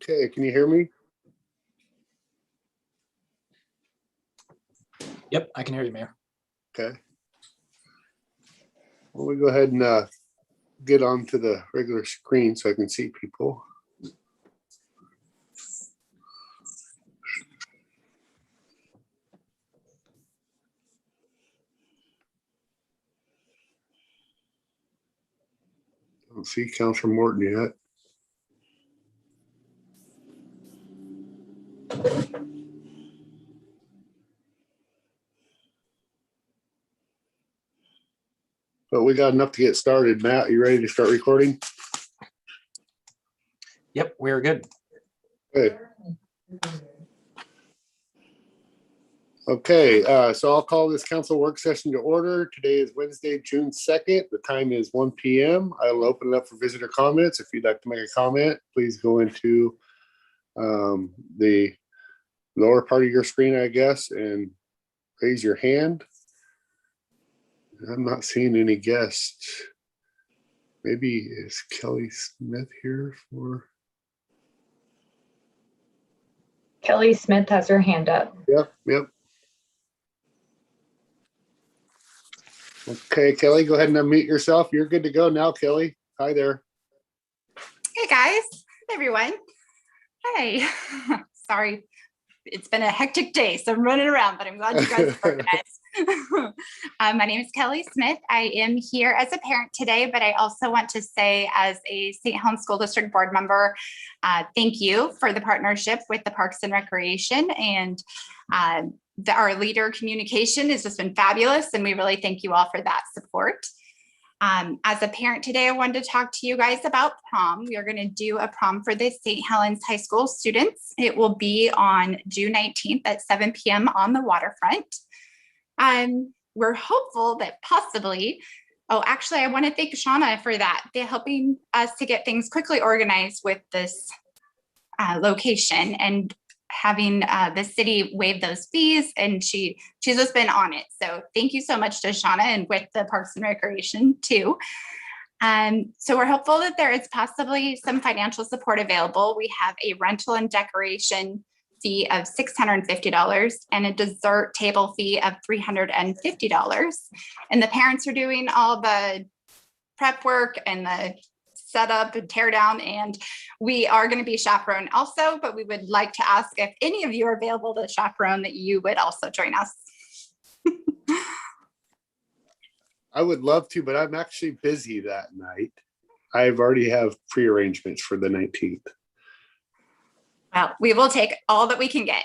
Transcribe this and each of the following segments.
Okay, can you hear me? Yep, I can hear you, Mayor. Okay. Well, we go ahead and get onto the regular screen so I can see people. I don't see Councilor Morton yet. But we got enough to get started. Matt, you ready to start recording? Yep, we're good. Okay. Okay, so I'll call this council work session to order. Today is Wednesday, June 2nd. The time is 1 p.m. I will open it up for visitor comments. If you'd like to make a comment, please go into the lower part of your screen, I guess, and raise your hand. I'm not seeing any guests. Maybe is Kelly Smith here for? Kelly Smith has her hand up. Yep. Okay, Kelly, go ahead and unmute yourself. You're good to go now, Kelly. Hi there. Hey guys, everyone. Hey, sorry. It's been a hectic day, so I'm running around, but I'm glad you guys are organized. My name is Kelly Smith. I am here as a parent today, but I also want to say as a St. Helens School District board member, thank you for the partnership with the Parks and Recreation, and our leader communication has just been fabulous, and we really thank you all for that support. As a parent today, I wanted to talk to you guys about prom. We are going to do a prom for the St. Helens High School students. It will be on June 19th at 7 p.m. on the waterfront. We're hopeful that possibly, actually, I want to thank Shauna for that. They're helping us to get things quickly organized with this location and having the city waive those fees, and she's just been on it. So thank you so much to Shauna and with the Parks and Recreation too. So we're hopeful that there is possibly some financial support available. We have a rental and decoration fee of $650 and a dessert table fee of $350. And the parents are doing all the prep work and the setup and tear down, and we are going to be chaperone also, but we would like to ask if any of you are available to chaperone, that you would also join us. I would love to, but I'm actually busy that night. I've already have pre-arrangements for the 19th. Well, we will take all that we can get.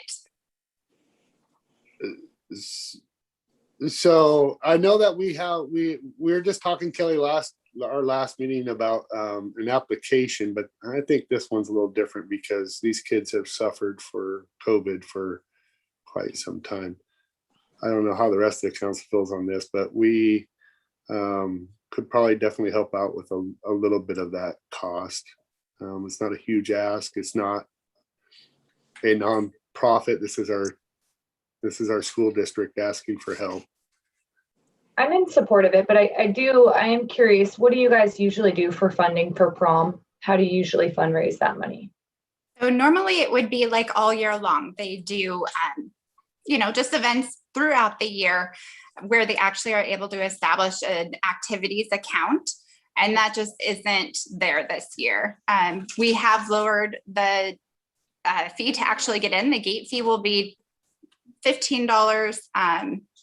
So I know that we were just talking, Kelly, our last meeting about an application, but I think this one's a little different because these kids have suffered for COVID for quite some time. I don't know how the rest of the council feels on this, but we could probably definitely help out with a little bit of that cost. It's not a huge ask. It's not a non-profit. This is our school district asking for help. I'm in support of it, but I am curious, what do you guys usually do for funding for prom? How do you usually fundraise that money? So normally it would be like all year long. They do, just events throughout the year where they actually are able to establish an activities account. And that just isn't there this year. We have lowered the fee to actually get in. The gate fee will be $15.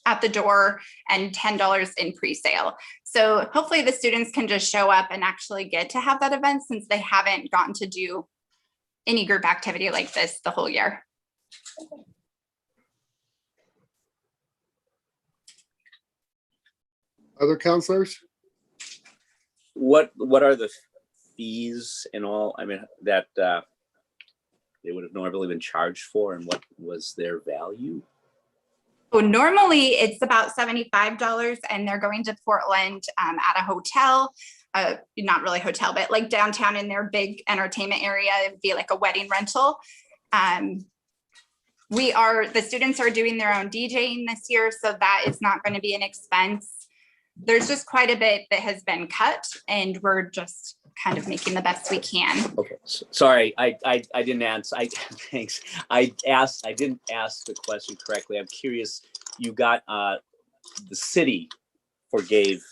at the door and $10 in pre-sale. So hopefully the students can just show up and actually get to have that event since they haven't gotten to do any group activity like this the whole year. Other counselors? What are the fees and all, I mean, that they would have normally been charged for, and what was their value? So normally it's about $75 and they're going to Portland at a hotel, not really hotel, but like downtown in their big entertainment area. It'd be like a wedding rental. The students are doing their own DJing this year, so that is not going to be an expense. There's just quite a bit that has been cut and we're just kind of making the best we can. Okay, sorry, I didn't answer. Thanks. I didn't ask the question correctly. I'm curious. You got the city forgave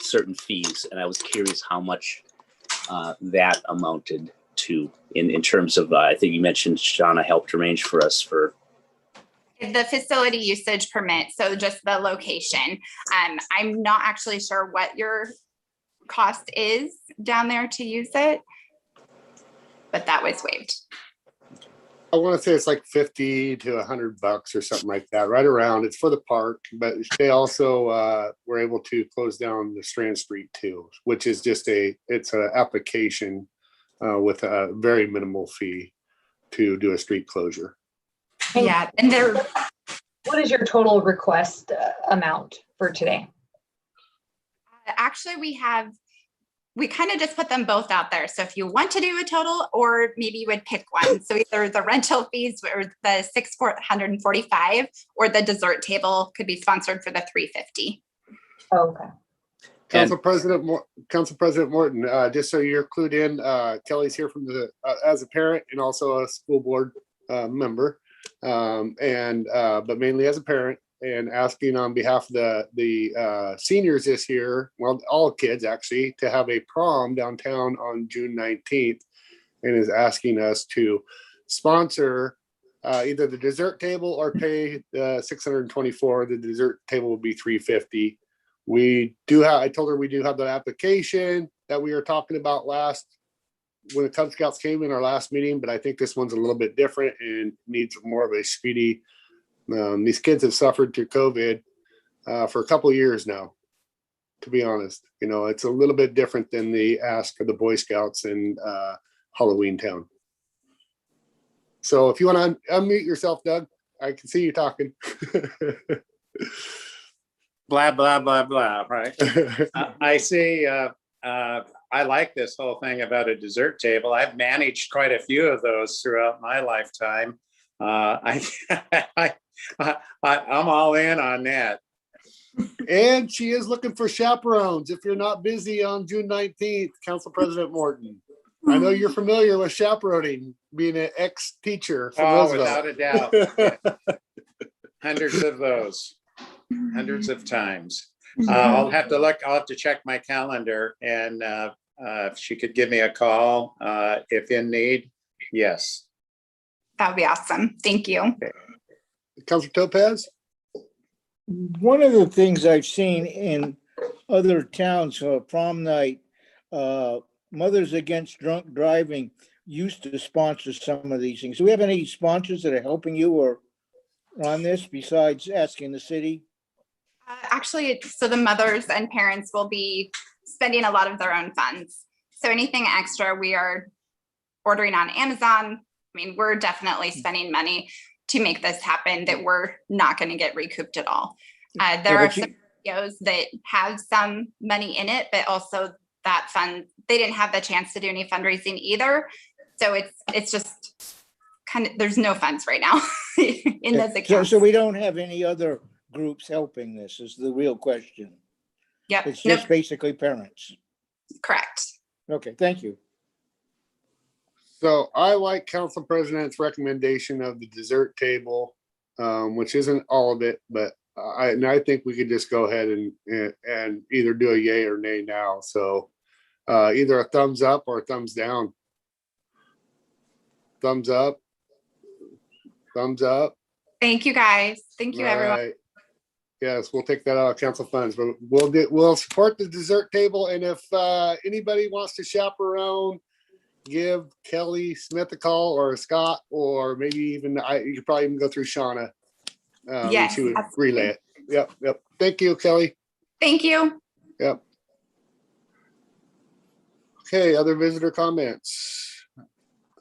certain fees, and I was curious how much that amounted to in terms of. I think you mentioned Shauna helped arrange for us for the facility usage permit, so just the location. I'm not actually sure what your cost is down there to use it, but that was waived. I want to say it's like 50 to $100 or something like that, right around. It's for the park, but they also were able to close down the Strand Street too, which is just it's an application with a very minimal fee to do a street closure. Yeah, and What is your total request amount for today? actually we kind of just put them both out there. So if you want to do a total, or maybe you would pick one. So either the rental fees or the $645, or the dessert table could be sponsored for the $350. Okay. Council President Morton, just so you're clued in, Kelly's here from as a parent and also a school board member, but mainly as a parent, and asking on behalf of the seniors this year, well, all kids actually, to have a prom downtown on June 19th, and is asking us to sponsor either the dessert table or pay $624. The dessert table will be $350. I told her we do have the application that we were talking about when the Cub Scouts came in our last meeting, but I think this one's a little bit different and needs more of a speedy. These kids have suffered through COVID for a couple of years now, to be honest. You know, it's a little bit different than the ask of the Boy Scouts in Halloween Town. So if you want to unmute yourself, Doug, I can see you talking. Blah, blah, blah, blah, right? I see, I like this whole thing about a dessert table. I've managed quite a few of those throughout my lifetime. I'm all in on that. And she is looking for chaperones if you're not busy on June 19th, Council President Morton. I know you're familiar with chaperoning, being an ex-teacher from Roosevelt. Without a doubt. Hundreds of those, hundreds of times. I'll have to check my calendar, and if she could give me a call, if in need, yes. That would be awesome. Thank you. Councilor Topaz? One of the things I've seen in other towns for prom night, Mothers Against Drunk Driving used to sponsor some of these things. Do we have any sponsors that are helping you or on this besides asking the city? Actually, so the mothers and parents will be spending a lot of their own funds. So anything extra we are ordering on Amazon. I mean, we're definitely spending money to make this happen that we're not going to get recouped at all. There are some videos that have some money in it, but also that fund, they didn't have the chance to do any fundraising either. So it's just kind of, there's no funds right now in this account. So we don't have any other groups helping this is the real question. Yep. It's just basically parents. Correct. Okay, thank you. So I like Council President's recommendation of the dessert table, which isn't all of it, but I think we could just go ahead and either do a yay or nay now. So either a thumbs up or a thumbs down. Thumbs up. Thumbs up. Thank you guys. Thank you, everyone. Right. Yes, we'll take that out of council funds, but we'll support the dessert table. And if anybody wants to chaperone, give Kelly Smith a call or Scott, or maybe even you could probably even go through Shauna. And Yes, she would absolutely. relay it. Yep. Thank you, Kelly. Thank you. Yep. Okay, other visitor comments.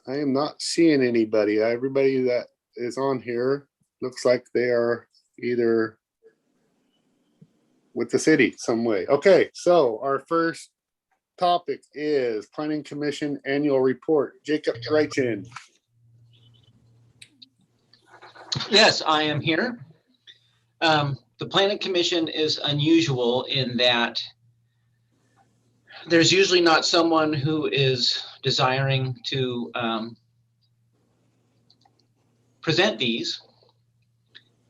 I am not seeing anybody. Everybody that is on here looks like they are either with the city some way. Okay, so our first topic is Planning Commission Annual Report. Jacob Reichen. Yes, I am here. The Planning Commission is unusual in that there's usually not someone who is desiring to present these.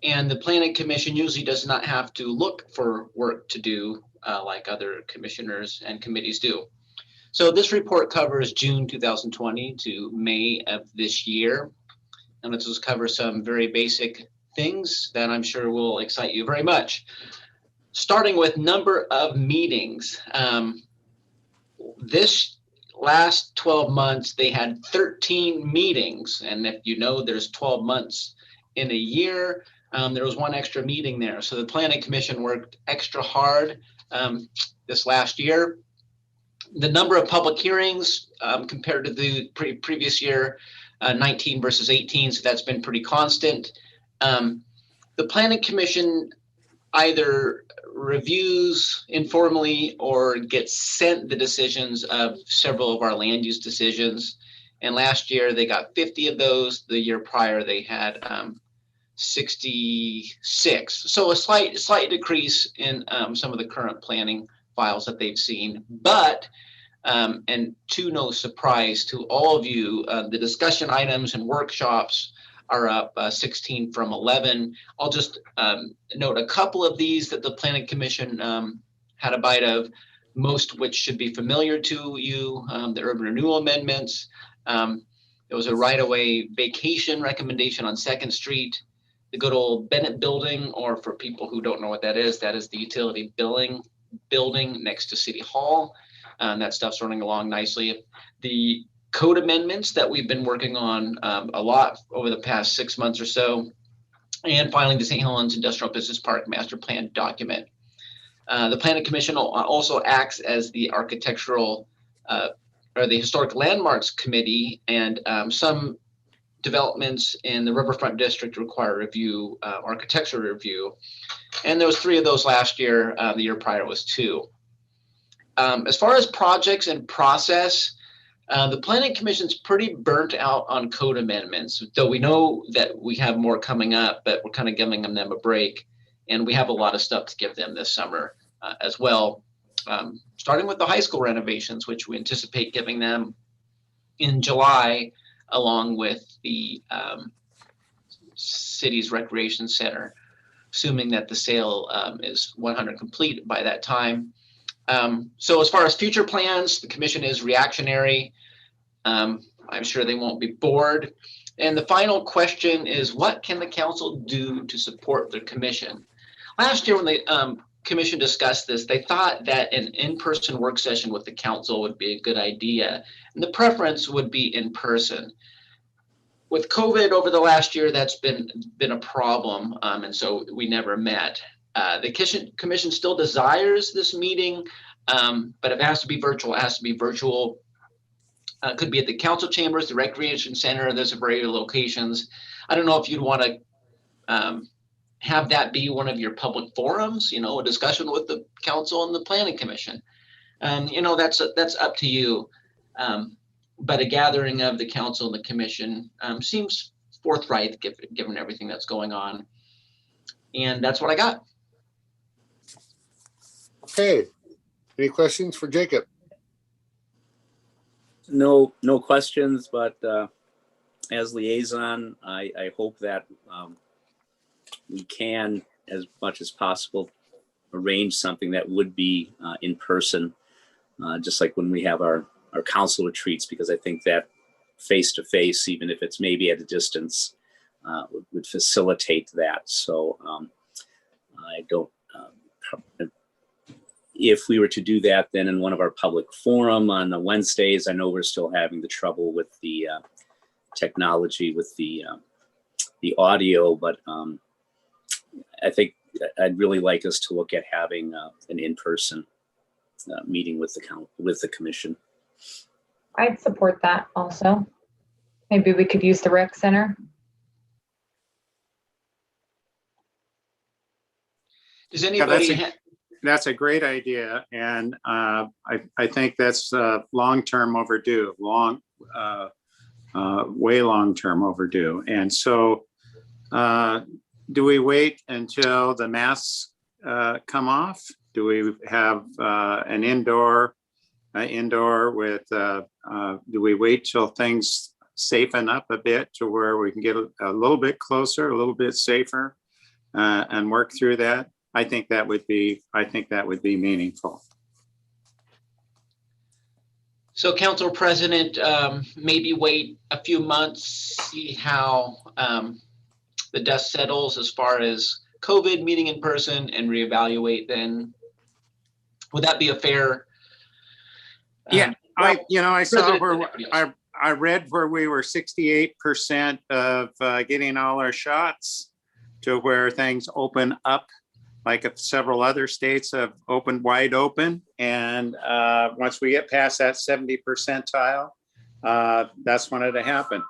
And the Planning Commission usually does not have to look for work to do like other commissioners and committees do. So this report covers June 2020 to May of this year. And let's just cover some very basic things that I'm sure will excite you very much. Starting with number of meetings. This last 12 months, they had 13 meetings. And if you know, there's 12 months in a year. There was one extra meeting there. So the Planning Commission worked extra hard this last year. The number of public hearings compared to the previous year, 19 versus 18, so that's been pretty constant. The Planning Commission either reviews informally or gets sent the decisions of several of our land use decisions. And last year they got 50 of those. The year prior they had 66. So a slight decrease in some of the current planning files that they've seen. But and to no surprise to all of you, the discussion items and workshops are up 16 from 11. I'll just note a couple of these that the Planning Commission had a bite of, most which should be familiar to you, the urban renewal amendments. There was a right-of-way vacation recommendation on 2nd Street, the good old Bennett Building, or for people who don't know what that is the utility billing building next to City Hall. That stuff's running along nicely. The code amendments that we've been working on a lot over the past 6 months or so. And finally, the St. Helens Industrial Business Park Master Plan document. The Planning Commission also acts as the architectural or the Historic Landmarks Committee, and some developments in the Riverfront District require review, architectural review. And there was 3 of those last year. The year prior was 2. As far as projects and process, the Planning Commission's pretty burnt out on code amendments, though we know that we have more coming up, but we're kind of giving them a break. And we have a lot of stuff to give them this summer as well, starting with the high school renovations, which we anticipate giving them in July, along with the city's recreation center, assuming that the sale is 100% complete by that time. So as far as future plans, the commission is reactionary. I'm sure they won't be bored. And the final question is, what can the council do to support the commission? Last year when the commission discussed this, they thought that an in-person work session with the council would be a good idea. And the preference would be in person. With COVID over the last year, that's been a problem. And so we never met. The commission still desires this meeting, but if it has to be virtual, it has to be virtual. Could be at the council chambers, the recreation center. There's a variety of locations. I don't know if you'd want to have that be one of your public forums, a discussion with the council and the planning commission. That's up to you. But a gathering of the council and the commission seems forthright given everything that's going on. And that's what I got. Okay. Any questions for Jacob? No questions, but as liaison, I hope that we can, as much as possible, arrange something that would be in person, just like when we have our council retreats, because I think that face-to-face, even if it's maybe at a distance, would facilitate that. So I don't, if we were to do that, then in one of our public forum on the Wednesdays, I know we're still having the trouble with the technology with the audio, but I think I'd really like us to look at having an in-person meeting with the commission. I'd support that also. Maybe we could use the rec center. Does anybody, That's a great idea, and I think that's long-term overdue, way long-term overdue. And so, do we wait until the masks come off? Do we have an indoor with? Do we wait till things safeten up a bit to where we can get a little bit closer, a little bit safer, and work through that? I think that would be meaningful. so Council President, maybe wait a few months, see how the dust settles as far as COVID, meeting in person, and reevaluate then? Would that be a fair? Yeah, I saw President, where I read where we were 68% of getting all our shots to where things open up, like if several other states have opened wide open. And once we get past that 70 percentile, that's when it'll happen.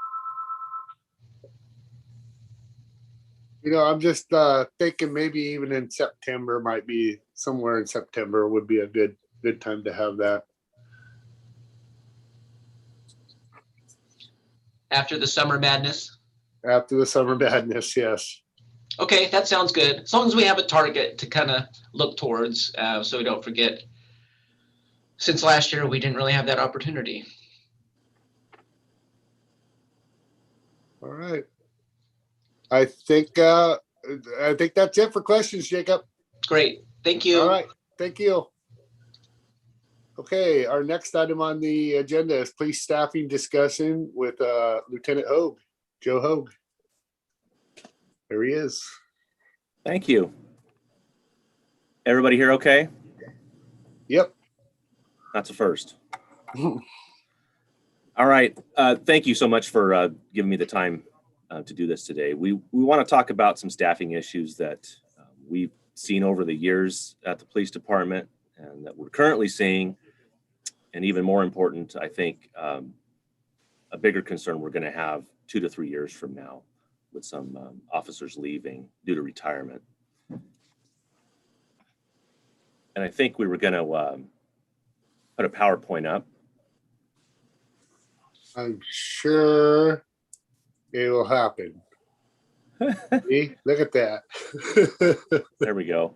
I'm just thinking maybe even in September might be somewhere in September would be a good time to have that. After the summer madness? After the summer madness, yes. Okay, that sounds good. As long as we have a target to kind of look towards, so we don't forget. Since last year, we didn't really have that opportunity. All right. I think that's it for questions, Jacob. Great, thank you. All right, thank you. Okay, our next item on the agenda is police staffing discussion with Lieutenant Hogue, Joe Hogue. There he is. Thank you. Everybody here okay? Yep. That's a first. All right. Thank you so much for giving me the time to do this today. We want to talk about some staffing issues that we've seen over the years at the police department and that we're currently seeing. And even more important, I think, a bigger concern we're going to have 2 to 3 years from now with some officers leaving due to retirement. And I think we were going to put a PowerPoint up. I'm sure it will happen. See? Look at that. There we go.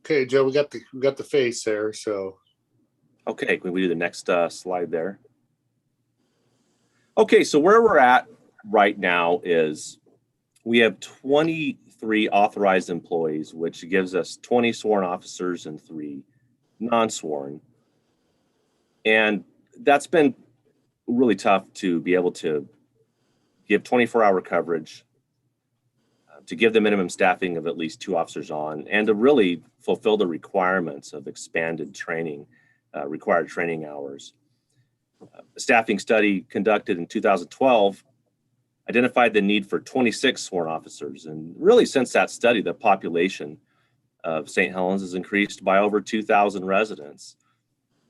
Okay, Joe, we got the face there, so. Okay, can we do the next slide there? Okay, so where we're at right now is we have 23 authorized employees, which gives us 20 sworn officers and 3 non-sworn. And that's been really tough to be able to give 24-hour coverage, to give the minimum staffing of at least 2 officers on, and to really fulfill the requirements of expanded training, required training hours. A staffing study conducted in 2012 identified the need for 26 sworn officers. And really since that study, the population of St. Helens has increased by over 2,000 residents.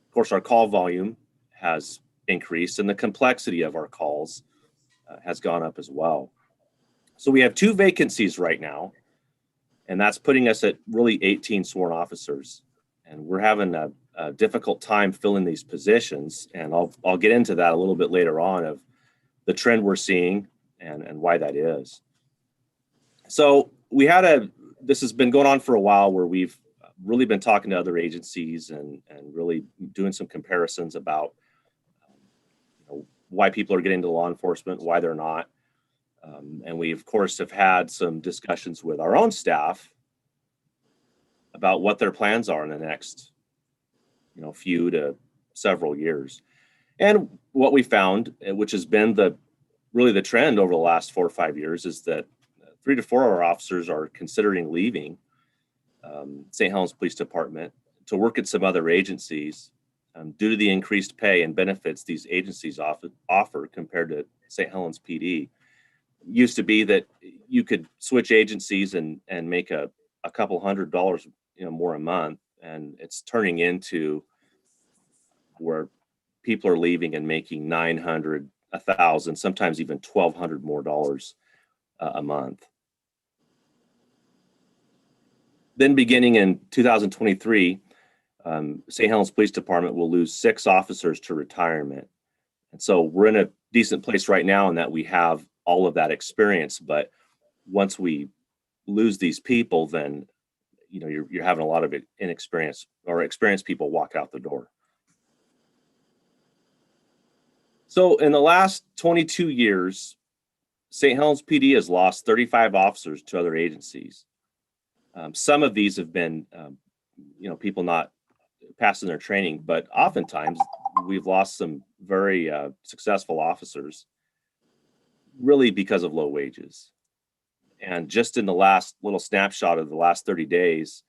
Of course, our call volume has increased and the complexity of our calls has gone up as well. So we have 2 vacancies right now, and that's putting us at really 18 sworn officers. And we're having a difficult time filling these positions. And I'll get into that a little bit later on of the trend we're seeing and why that is. So this has been going on for a while where we've really been talking to other agencies and really doing some comparisons about why people are getting into law enforcement, why they're not. And we, of course, have had some discussions with our own staff about what their plans are in the next, few to several years. And what we found, which has been really the trend over the last 4 or 5 years, is that 3 to 4 of our officers are considering leaving St. Helens Police Department to work at some other agencies due to the increased pay and benefits these agencies offer compared to St. Helens PD. Used to be that you could switch agencies and make a couple $100, more a month, and it's turning into where people are leaving and making $900, $1,000, sometimes even $1,200 more dollars a month. Then beginning in 2023, St. Helens Police Department will lose 6 officers to retirement. And so we're in a decent place right now in that we have all of that experience. But once we lose these people, then, you're having a lot of inexperienced or experienced people walk out the door. So in the last 22 years, St. Helens PD has lost 35 officers to other agencies. Some of these have been, people not passing their training, but oftentimes we've lost some very successful officers really because of low wages. And just in the last little snapshot of the last 30 days,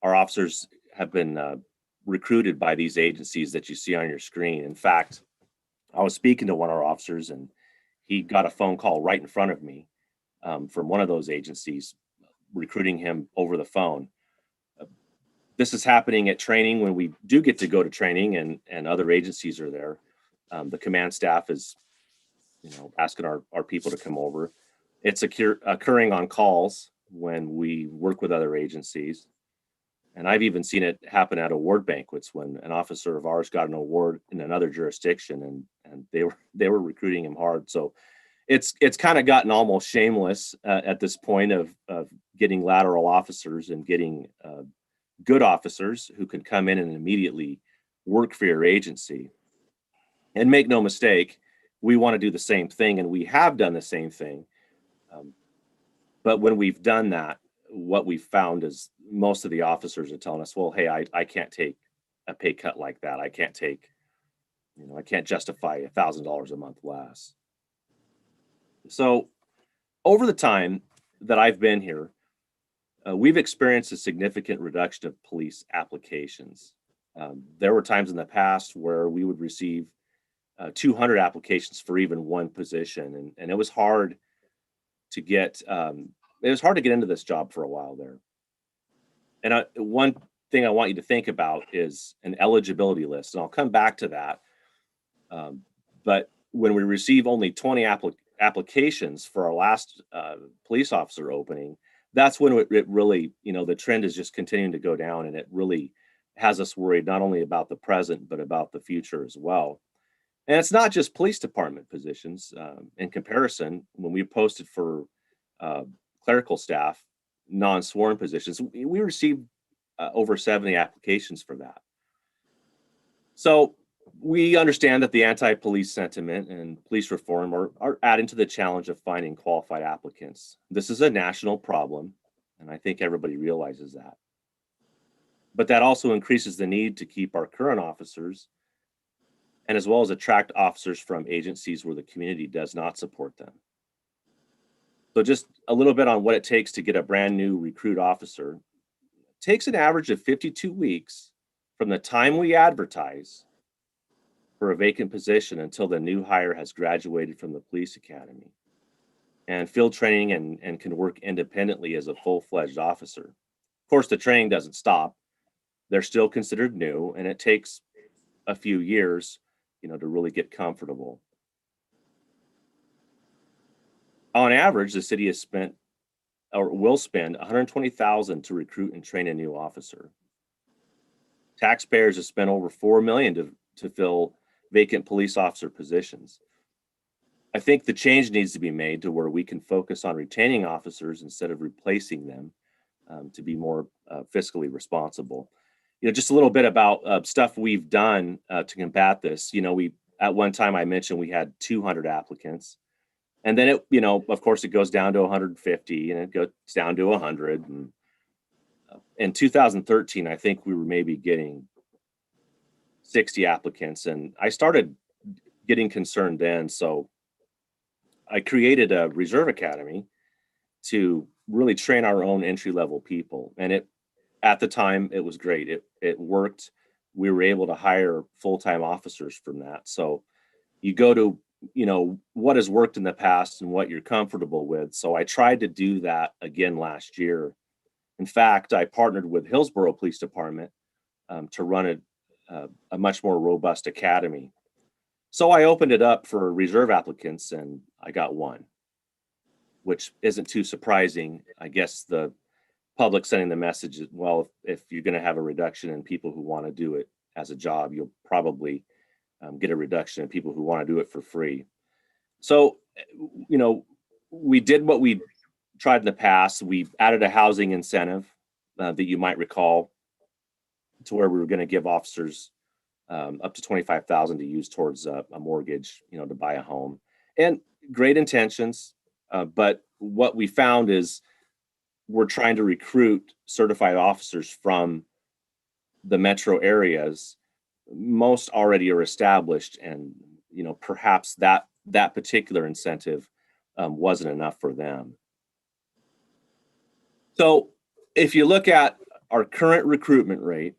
our officers have been recruited by these agencies that you see on your screen. In fact, I was speaking to one of our officers and he got a phone call right in front of me from one of those agencies recruiting him over the phone. This is happening at training when we do get to go to training and other agencies are there. The command staff is, asking our people to come over. It's occurring on calls when we work with other agencies. And I've even seen it happen at award banquets when an officer of ours got an award in another jurisdiction and they were recruiting him hard. So it's kind of gotten almost shameless at this point of getting lateral officers and getting good officers who can come in and immediately work for your agency. And make no mistake, we want to do the same thing, and we have done the same thing. But when we've done that, what we've found is most of the officers are telling us, well, hey, I can't take a pay cut like that. I can't take, I can't justify $1,000 a month less. So over the time that I've been here, we've experienced a significant reduction of police applications. There were times in the past where we would receive 200 applications for even one position. And it was hard to get, into this job for a while there. And one thing I want you to think about is an eligibility list. And I'll come back to that. But when we receive only 20 applications for our last police officer opening, that's when it really, the trend is just continuing to go down, and it really has us worried not only about the present, but about the future as well. And it's not just police department positions. In comparison, when we posted for clerical staff, non-sworn positions, we received over 70 applications for that. So we understand that the anti-police sentiment and police reform are adding to the challenge of finding qualified applicants. This is a national problem, and I think everybody realizes that. But that also increases the need to keep our current officers, and as well as attract officers from agencies where the community does not support them. So just a little bit on what it takes to get a brand new recruit officer. It takes an average of 52 weeks from the time we advertise for a vacant position until the new hire has graduated from the police academy and field training and can work independently as a full-fledged officer. Of course, the training doesn't stop. They're still considered new, and it takes a few years, to really get comfortable. On average, the city has spent or will spend $120,000 to recruit and train a new officer. Taxpayers have spent over $4 million to fill vacant police officer positions. I think the change needs to be made to where we can focus on retaining officers instead of replacing them to be more fiscally responsible. Just a little bit about stuff we've done to combat this. We at one time I mentioned we had 200 applicants, and then it, of course, it goes down to 150, and it goes down to 100. And In 2013, I think we were maybe getting 60 applicants, and I started getting concerned then. So I created a reserve academy to really train our own entry-level people. And at the time, it was great. It worked. We were able to hire full-time officers from that. So you go to, what has worked in the past and what you're comfortable with. So I tried to do that again last year. In fact, I partnered with Hillsborough Police Department to run a much more robust academy. So I opened it up for reserve applicants, and I got one, which isn't too surprising. I guess the public sending the message is, well, if you're going to have a reduction in people who want to do it as a job, you'll probably get a reduction in people who want to do it for free. So, we did what we tried in the past. We added a housing incentive that you might recall, to where we were going to give officers up to $25,000 to use towards a mortgage, to buy a home. And great intentions, but what we found is we're trying to recruit certified officers from the metro areas. Most already are established, and perhaps that particular incentive wasn't enough for them. So if you look at our current recruitment rate,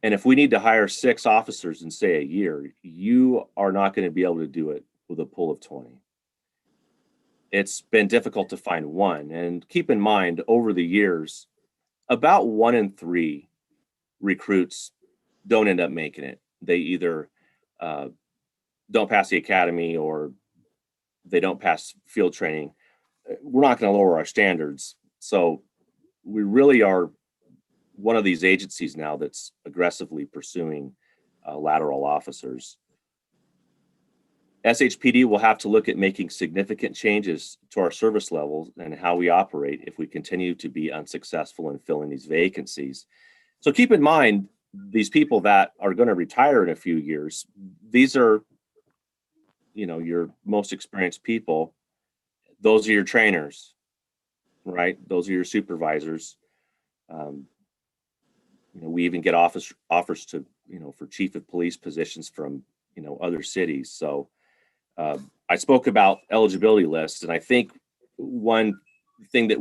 and if we need to hire 6 officers in, say, a year, you are not going to be able to do it with a pool of 20. It's been difficult to find one. And keep in mind, over the years, about 1 in 3 recruits don't end up making it. They either don't pass the academy, or they don't pass field training. We're not going to lower our standards. So we really are one of these agencies now that's aggressively pursuing lateral officers. SHPD will have to look at making significant changes to our service levels and how we operate if we continue to be unsuccessful in filling these vacancies. So keep in mind, these people that are going to retire in a few years, these are, your most experienced people. Those are your trainers, right? Those are your supervisors. We even get offers to, for chief of police positions from, other cities. So I spoke about eligibility lists, and I think one thing that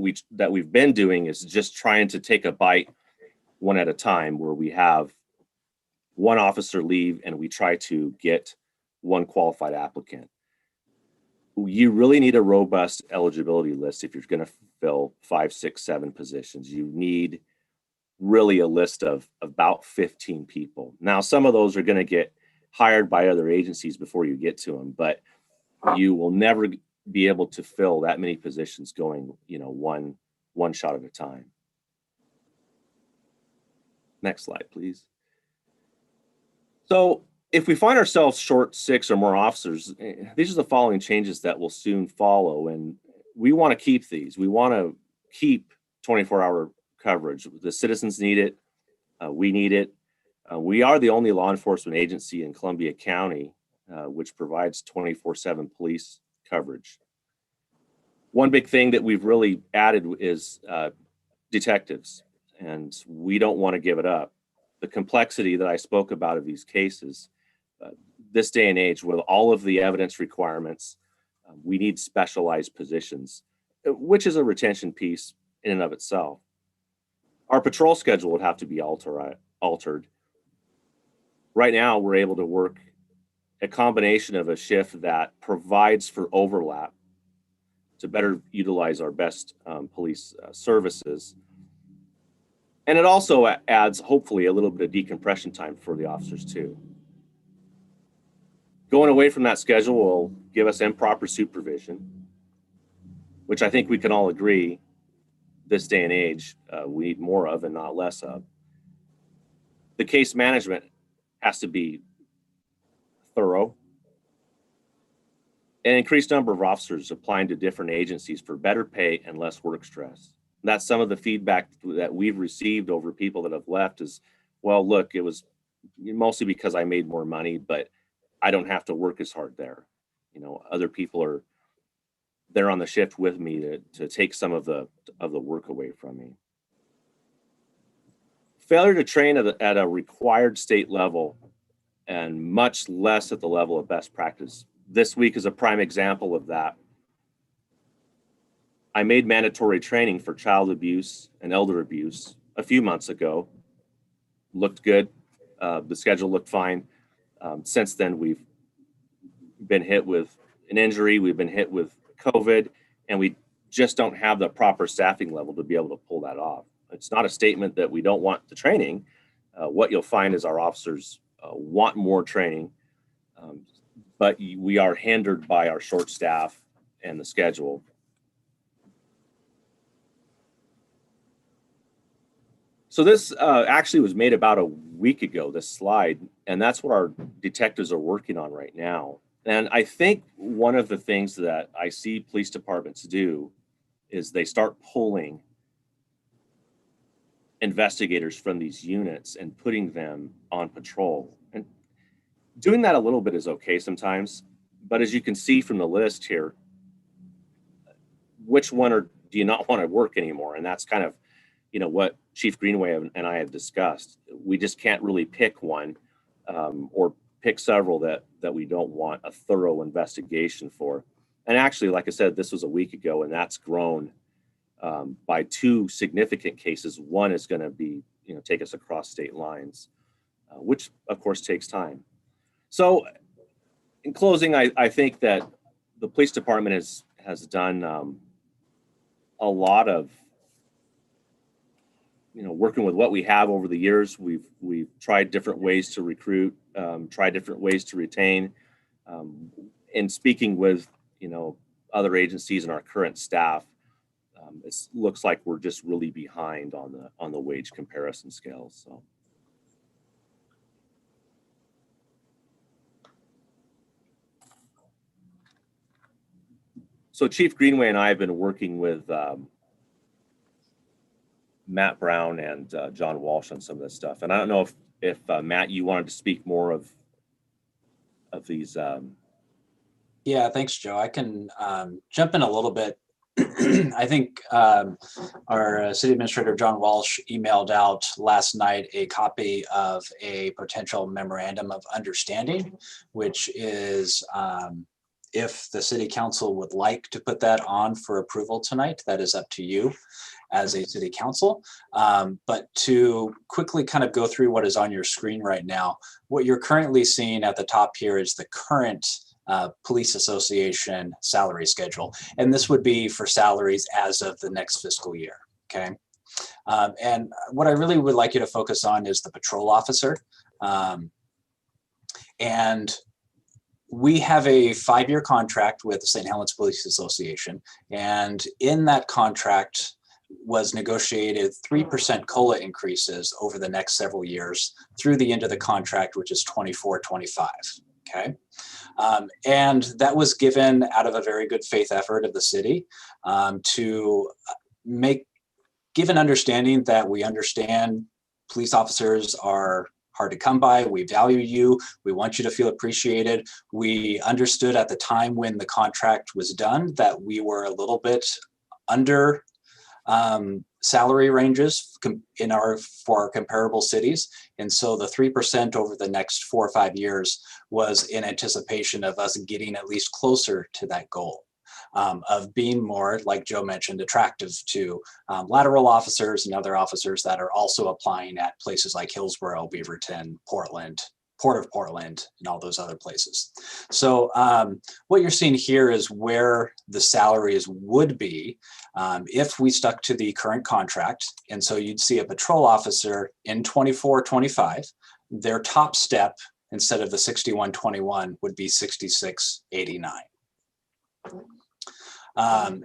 we've been doing is just trying to take a bite one at a time, where we have one officer leave and we try to get one qualified applicant. You really need a robust eligibility list if you're going to fill 5, 6, 7 positions. You need really a list of about 15 people. Now, some of those are going to get hired by other agencies before you get to them, but you will never be able to fill that many positions going, one shot at a time. Next slide, please. So if we find ourselves short 6 or more officers, these are the following changes that will soon follow. And we want to keep these. We want to keep 24-hour coverage. The citizens need it. We need it. We are the only law enforcement agency in Columbia County which provides 24/7 police coverage. One big thing that we've really added is detectives, and we don't want to give it up. The complexity that I spoke about of these cases, this day and age, with all of the evidence requirements, we need specialized positions, which is a retention piece in and of itself. Our patrol schedule would have to be altered. Right now, we're able to work a combination of a shift that provides for overlap to better utilize our best police services. And it also adds, hopefully, a little bit of decompression time for the officers too. Going away from that schedule will give us improper supervision, which I think we can all agree this day and age we need more of and not less of. The case management has to be thorough. An increased number of officers applying to different agencies for better pay and less work stress. That's some of the feedback that we've received over people that have left is, well, look, it was mostly because I made more money, but I don't have to work as hard there. Other people they're on the shift with me to take some of the work away from me. failure to train at a required state level and much less at the level of best practice. This week is a prime example of that. I made mandatory training for child abuse and elder abuse a few months ago. Looked good. The schedule looked fine. Since then, we've been hit with an injury. We've been hit with COVID, and we just don't have the proper staffing level to be able to pull that off. It's not a statement that we don't want the training. What you'll find is our officers want more training, but we are hindered by our short staff and the schedule. So this actually was made about a week ago, this slide, and that's what our detectives are working on right now. And I think one of the things that I see police departments do is they start pulling investigators from these units and putting them on patrol. And doing that a little bit is okay sometimes, but as you can see from the list here, which one do you not want to work anymore? And that's kind of, what Chief Greenway and I have discussed. We just can't really pick one or pick several that we don't want a thorough investigation for. And actually, like I said, this was a week ago, and that's grown by 2 significant cases. One is going to be, take us across state lines, which of course takes time. So in closing, I think that the police department has done a lot of, working with what we have over the years. We've tried different ways to recruit, tried different ways to retain, and speaking with, other agencies and our current staff, it looks like we're just really behind on the wage comparison scales. So Chief Greenway and I have been working with Matt Brown and John Walsh on some of this stuff. And I don't know if Matt, you wanted to speak more of these. Yeah, thanks, Joe. I can jump in a little bit. I think our city administrator, John Walsh, emailed out last night a copy of a potential memorandum of understanding, which is if the city council would like to put that on for approval tonight, that is up to you as a city council. But to quickly kind of go through what is on your screen right now, what you're currently seeing at the top here is the current Police Association salary schedule. And this would be for salaries as of the next fiscal year, okay? And what I really would like you to focus on is the patrol officer. And we have a 5-year contract with the St. Helens Police Association. And in that contract was negotiated 3% COLA increases over the next several years through the end of the contract, which is 24-25, okay? And that was given out of a very good faith effort of the city to give an understanding that we understand police officers are hard to come by. We value you. We want you to feel appreciated. We understood at the time when the contract was done that we were a little bit under salary ranges for our comparable cities. And so the 3% over the next 4 or 5 years was in anticipation of us getting at least closer to that goal of being more, like Joe mentioned, attractive to lateral officers and other officers that are also applying at places like Hillsborough, Beaverton, Portland, Port of Portland, and all those other places. So what you're seeing here is where the salaries would be if we stuck to the current contract. And so you'd see a patrol officer in 24-25, their top step instead of the 61-21 would be 66-89.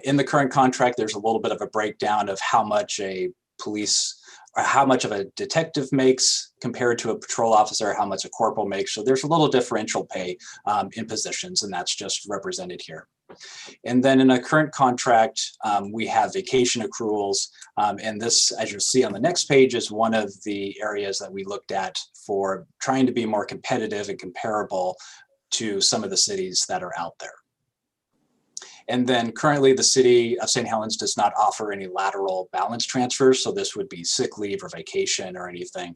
In the current contract, there's a little bit of a breakdown of how much a police or how much of a detective makes compared to a patrol officer, how much a corporal makes. So there's a little differential pay in positions, and that's just represented here. And then in a current contract, we have vacation accruals. And this, as you'll see on the next page, is one of the areas that we looked at for trying to be more competitive and comparable to some of the cities that are out there. And then currently the city of St. Helens does not offer any lateral balance transfers. So this would be sick leave or vacation or anything,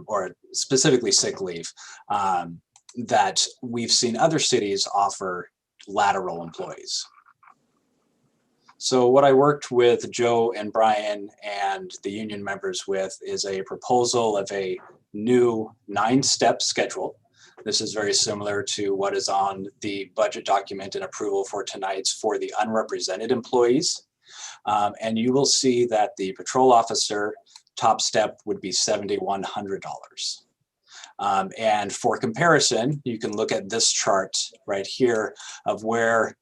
or specifically sick leave, that we've seen other cities offer lateral employees. So what I worked with Joe and Brian and the union members with is a proposal of a new 9-step schedule. This is very similar to what is on the budget document and approval for tonight's for the unrepresented employees. And you will see that the patrol officer top step would be $7,100. And for comparison, you can look at this chart right here of where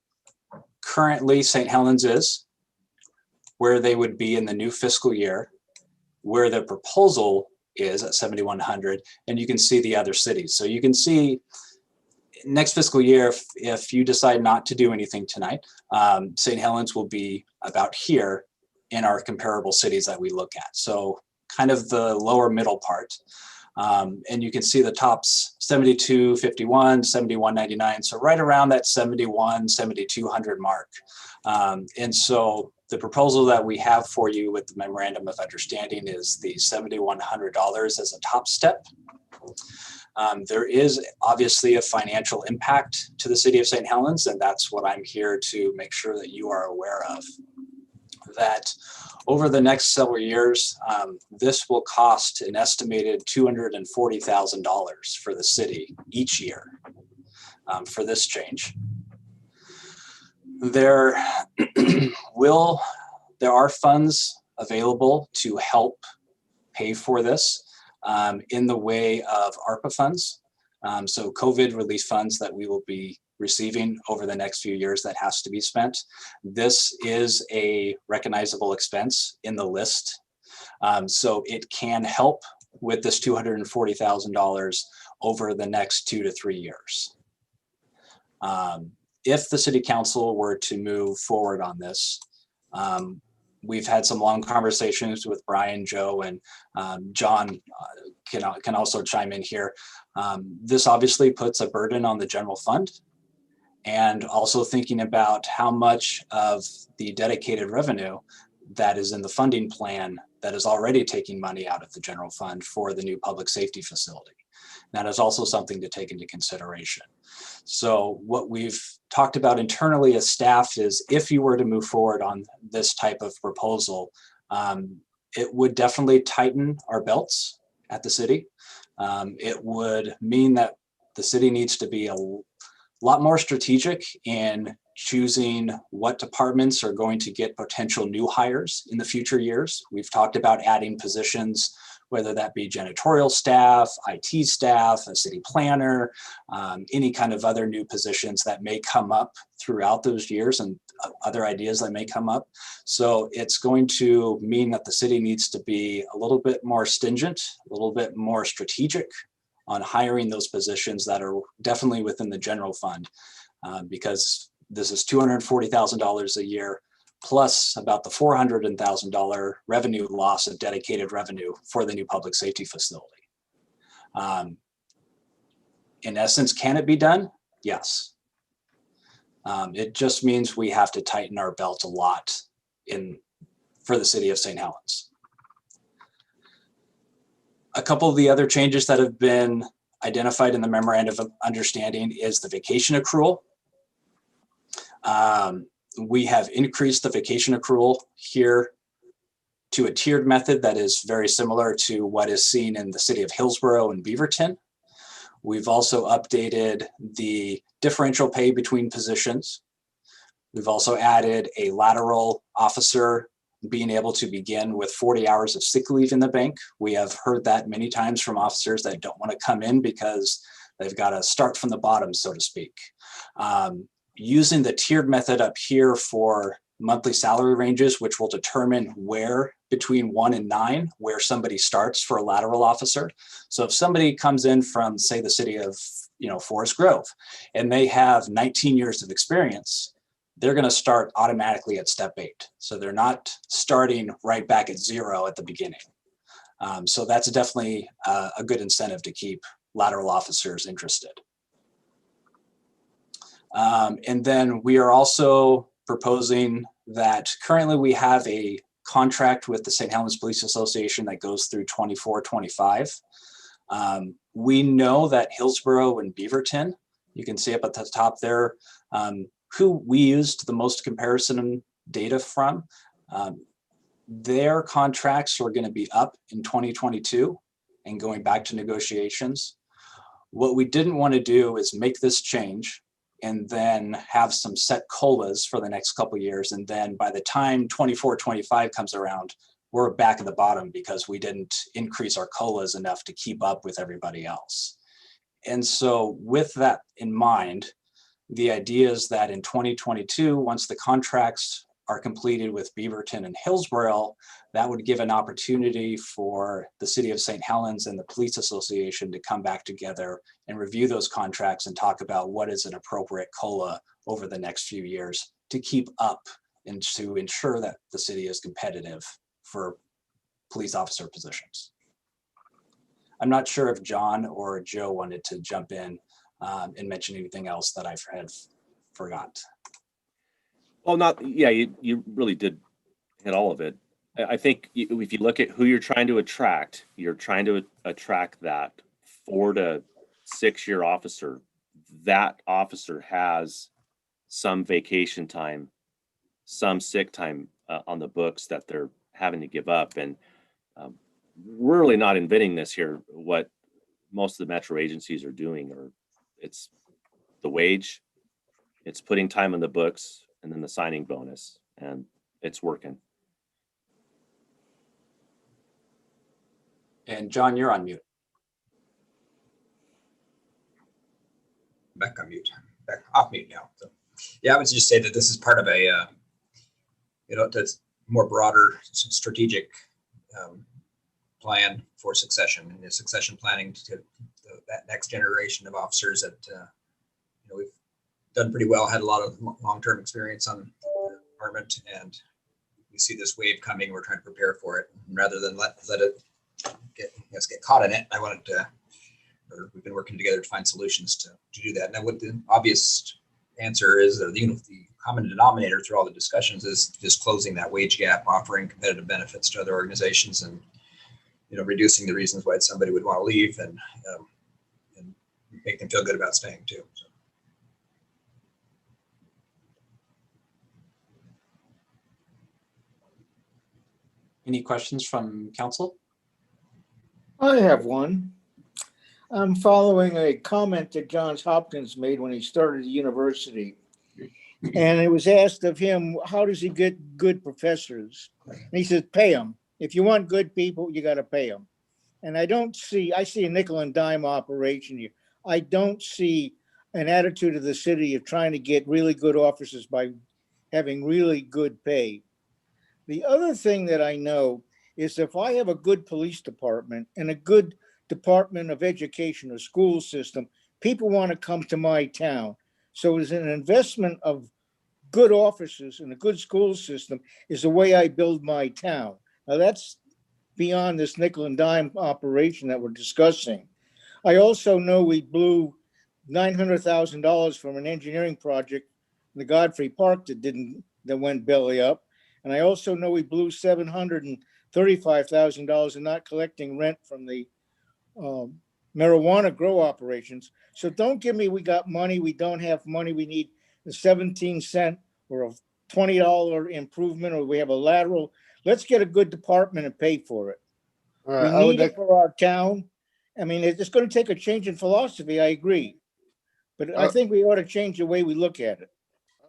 currently St. Helens is, where they would be in the new fiscal year, where the proposal is at 7,100, and you can see the other cities. So you can see next fiscal year, if you decide not to do anything tonight, St. Helens will be about here in our comparable cities that we look at. So kind of the lower middle part. And you can see the tops 72.51, 71.99. So right around that 71, 7,200 mark. And so the proposal that we have for you with the memorandum of understanding is the $7,100 as a top step. There is obviously a financial impact to the city of St. Helens, and that's what I'm here to make sure that you are aware of. That over the next several years, this will cost an estimated $240,000 for the city each year for this change. There are funds available to help pay for this in the way of ARPA funds. So COVID relief funds that we will be receiving over the next few years that has to be spent. This is a recognizable expense in the list. So it can help with this $240,000 over the next 2 to 3 years. If the city council were to move forward on this, we've had some long conversations with Brian, Joe, and John can also chime in here. This obviously puts a burden on the general fund, and also thinking about how much of the dedicated revenue that is in the funding plan that is already taking money out of the general fund for the new public safety facility. That is also something to take into consideration. So what we've talked about internally as staff is if you were to move forward on this type of proposal, it would definitely tighten our belts at the city. It would mean that the city needs to be a lot more strategic in choosing what departments are going to get potential new hires in the future years. We've talked about adding positions, whether that be janitorial staff, IT staff, a city planner, any kind of other new positions that may come up throughout those years and other ideas that may come up. So it's going to mean that the city needs to be a little bit more stringent, a little bit more strategic on hiring those positions that are definitely within the general fund, because this is $240,000 a year, plus about the $400,000 revenue loss of dedicated revenue for the new public safety facility. In essence, can it be done? Yes. It just means we have to tighten our belt a lot for the city of St. Helens. A couple of the other changes that have been identified in the memorandum of understanding is the vacation accrual. We have increased the vacation accrual here to a tiered method that is very similar to what is seen in the city of Hillsborough and Beaverton. We've also updated the differential pay between positions. We've also added a lateral officer being able to begin with 40 hours of sick leave in the bank. We have heard that many times from officers that don't want to come in because they've got to start from the bottom, so to speak. Using the tiered method up here for monthly salary ranges, which will determine where between 1 and 9, where somebody starts for a lateral officer. So if somebody comes in from, say, the city of Forest Grove, and they have 19 years of experience, they're going to start automatically at step 8. So they're not starting right back at 0 at the beginning. So that's definitely a good incentive to keep lateral officers interested. And then we are also proposing that currently we have a contract with the St. Helens Police Association that goes through 24-25. We know that Hillsborough and Beaverton, you can see up at the top there, who we used the most comparison data from, their contracts are going to be up in 2022 and going back to negotiations. What we didn't want to do is make this change and then have some set COLAs for the next couple of years. And then by the time 24-25 comes around, we're back at the bottom because we didn't increase our COLAs enough to keep up with everybody else. And so with that in mind, the idea is that in 2022, once the contracts are completed with Beaverton and Hillsborough, that would give an opportunity for the City of St. Helens and the Police Association to come back together and review those contracts and talk about what is an appropriate COLA over the next few years to keep up and to ensure that the city is competitive for police officer positions. I'm not sure if John or Joe wanted to jump in and mention anything else that I've forgot. Well, you really did hit all of it. I think if you look at who you're trying to attract, you're trying to attract that 4 to 6 year officer. That officer has some vacation time, some sick time on the books that they're having to give up. And we're really not inventing this here. What most of the metro agencies are doing, or it's the wage, it's putting time on the books, and then the signing bonus, and it's working. And John, you're on mute. Back on mute, back off mute now. So, yeah, I would just say that this is part of a, that's more broader strategic plan for succession, and succession planning to that next generation of officers that, we've done pretty well, had a lot of long-term experience on the department, and we see this wave coming. We're trying to prepare for it, and rather than let it get caught in it. We've been working together to find solutions to do that. And what the obvious answer is, the common denominator through all the discussions is just closing that wage gap, offering competitive benefits to other organizations, and reducing the reasons why somebody would want to leave, and make them feel good about staying too. So. Any questions from council? I have one. I'm following a comment that Johns Hopkins made when he started the university. And it was asked of him, how does he get good professors? And he said, pay them. If you want good people, you got to pay them. And I see a nickel and dime operation here. I don't see an attitude of the city of trying to get really good officers by having really good pay. The other thing that I know is if I have a good police department and a good Department of Education or school system, people want to come to my town. So as an investment of good officers and a good school system is the way I build my town. Now that's beyond this nickel and dime operation that we're discussing. I also know we blew $900,000 from an engineering project in the Godfrey Park that went belly up. And I also know we blew $735,000 in not collecting rent from the marijuana grow operations. So don't give me, we got money, we don't have money, we need a 17-cent or a $20 improvement, or we have a lateral. Let's get a good department and pay for it. We need it for our town. I mean, it's going to take a change in philosophy, I agree. But I think we ought to change the way we look at it.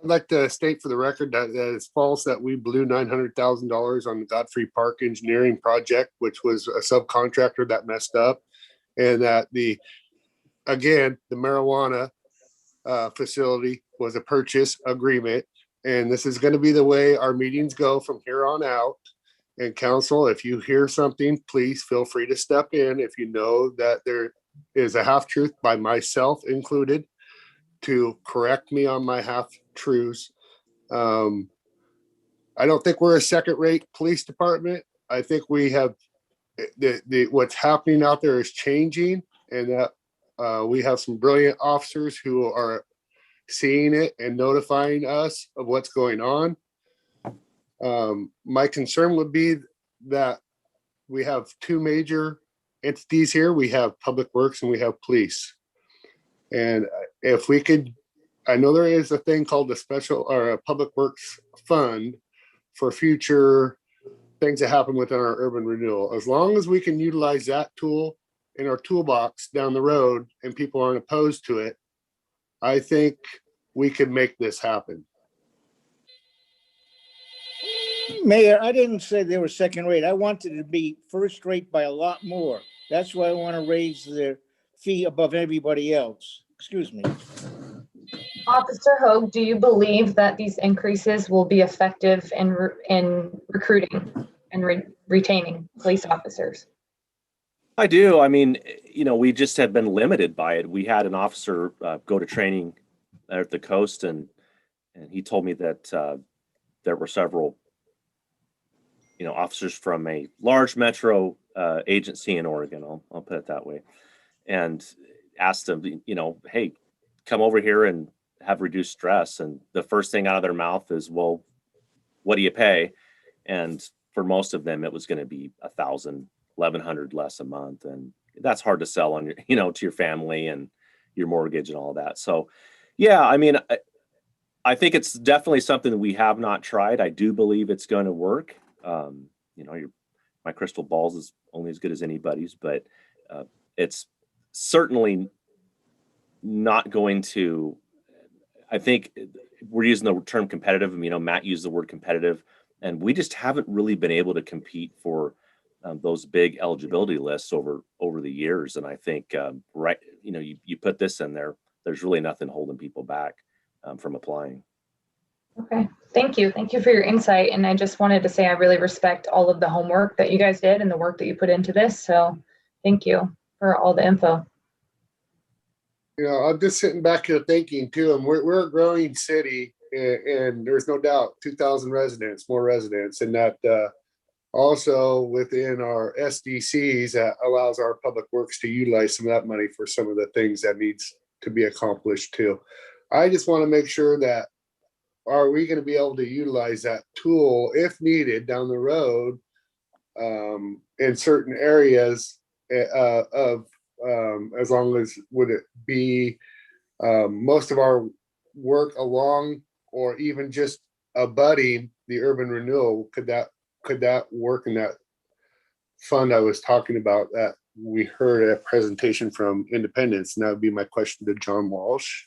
I'd like to state for the record that it's false that we blew $900,000 on the Godfrey Park engineering project, which was a subcontractor that messed up, and that the marijuana facility was a purchase agreement. And this is going to be the way our meetings go from here on out. And council, if you hear something, please feel free to step in. If you know that there is a half truth, by myself included, to correct me on my half truths. I don't think we're a second-rate police department. I think we have what's happening out there is changing, and that we have some brilliant officers who are seeing it and notifying us of what's going on. My concern would be that we have two major entities here. We have Public Works and we have police. And if we could, I know there is a thing called the special or a Public Works fund for future things that happen within our urban renewal. As long as we can utilize that tool in our toolbox down the road and people aren't opposed to it, I think we could make this happen. Mayor, I didn't say they were second rate. I wanted to be first rate by a lot more. That's why I want to raise their fee above everybody else. Excuse me. Officer Hoag, do you believe that these increases will be effective in recruiting and retaining police officers? I do. I mean, you know, we just have been limited by it. We had an officer go to training at the coast, and he told me that there were several, you know, officers from a large metro agency in Oregon. I'll put it that way, and asked them, you know, hey, come over here and have reduced stress. And the first thing out of their mouth is, well, what do you pay? And for most of them, it was going to be $1,000, $1,100 less a month. And that's hard to sell on your, you know, to your family and your mortgage and all that. So, yeah, I mean, I think it's definitely something that we have not tried. I do believe it's going to work. You know, my crystal ball is only as good as anybody's, but it's certainly not going to, I think we're using the term competitive. You know, Matt used the word competitive, and we just haven't really been able to compete for those big eligibility lists over the years. And I think, right, you know, you put this in there, there's really nothing holding people back from applying. Okay, thank you. Thank you for your insight. And I just wanted to say I really respect all of the homework that you guys did and the work that you put into this. So thank you for all the info. You know, I'm just sitting back here thinking too, and we're a growing city, and there's no doubt 2,000 residents, more residents, and that also within our SDCs that allows our Public Works to utilize some of that money for some of the things that needs to be accomplished too. I just want to make sure that, are we going to be able to utilize that tool if needed down the road in certain areas of as long as would it be most of our work along or even just abutting the urban renewal, could that work in that fund I was talking about that we heard a presentation from Independence? And that would be my question to John Walsh.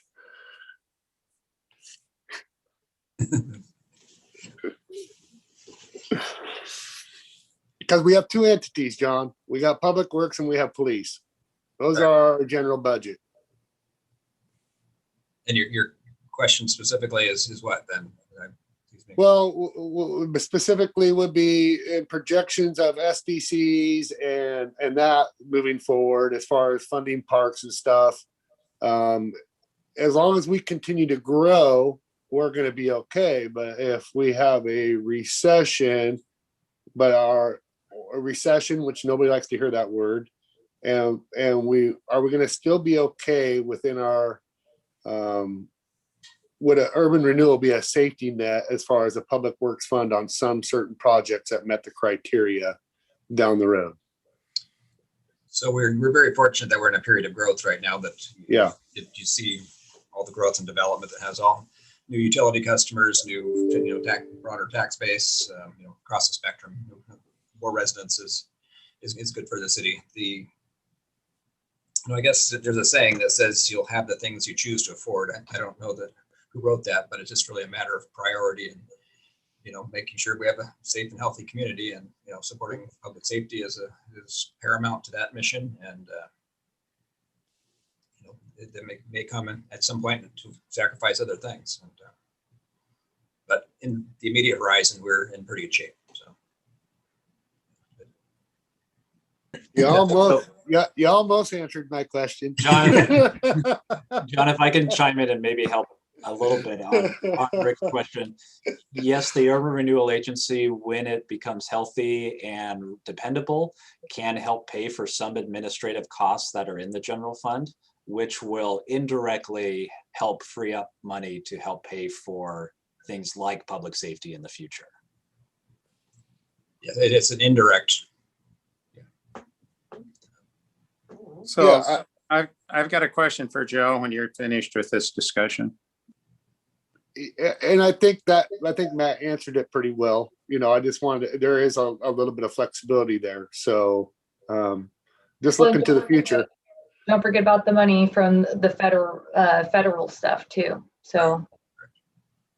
Because we have two entities, John. We got Public Works and we have police. Those are our general budget. And your question specifically is what then? Well, specifically would be in projections of SDCs and that moving forward as far as funding parks and stuff. As long as we continue to grow, we're going to be okay. But if we have a recession, a recession, which nobody likes to hear that word, and are we going to still be okay within our would an urban renewal be a safety net as far as a Public Works fund on some certain projects that met the criteria down the road? So we're very fortunate that we're in a period of growth right now that you see all the growth and development that has all new utility customers, new broader tax base, across the spectrum. More residents is good for the city. I guess there's a saying that says you'll have the things you choose to afford. I don't know who wrote that, but it's just really a matter of priority and making sure we have a safe and healthy community, and supporting public safety is paramount to that mission. And it may come at some point to sacrifice other things. But in the immediate horizon, we're in pretty good shape. So. You almost answered my question. John, if I can chime in and maybe help a little bit on Rick's question. Yes, the Urban Renewal Agency, when it becomes healthy and dependable, can help pay for some administrative costs that are in the general fund. which will indirectly help free up money to help pay for things like public safety in the future. Yeah, it's an indirect. So Yeah, I've got a question for Joe when you're finished with this discussion. And I think Matt answered it pretty well. You know, I just wanted there is a little bit of flexibility there. So just looking to the future. Don't forget about the money from the federal stuff too. So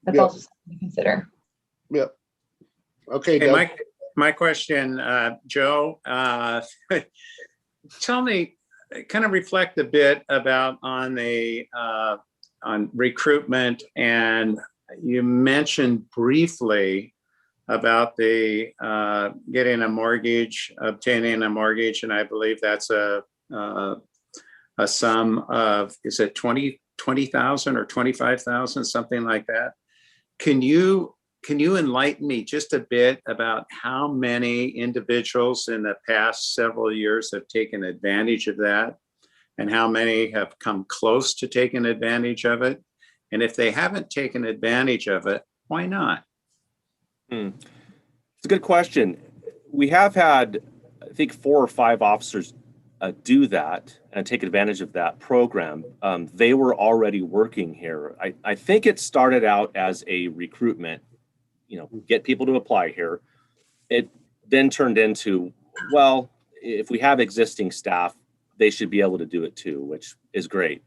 that's Yep. also something to consider. Yep. Okay, Hey, Doug. my question, Joe, tell me, kind of reflect a bit about on recruitment, and you mentioned briefly about the getting a mortgage, obtaining a mortgage, and I believe that's a sum of, is it 20,000 or 25,000, something like that. Can you enlighten me just a bit about how many individuals in the past several years have taken advantage of that, and how many have come close to taking advantage of it? And if they haven't taken advantage of it, why not? It's a good question. We have had, I think, 4 or 5 officers do that and take advantage of that program. They were already working here. I think it started out as a recruitment, get people to apply here. It then turned into, well, if we have existing staff, they should be able to do it too, which is great.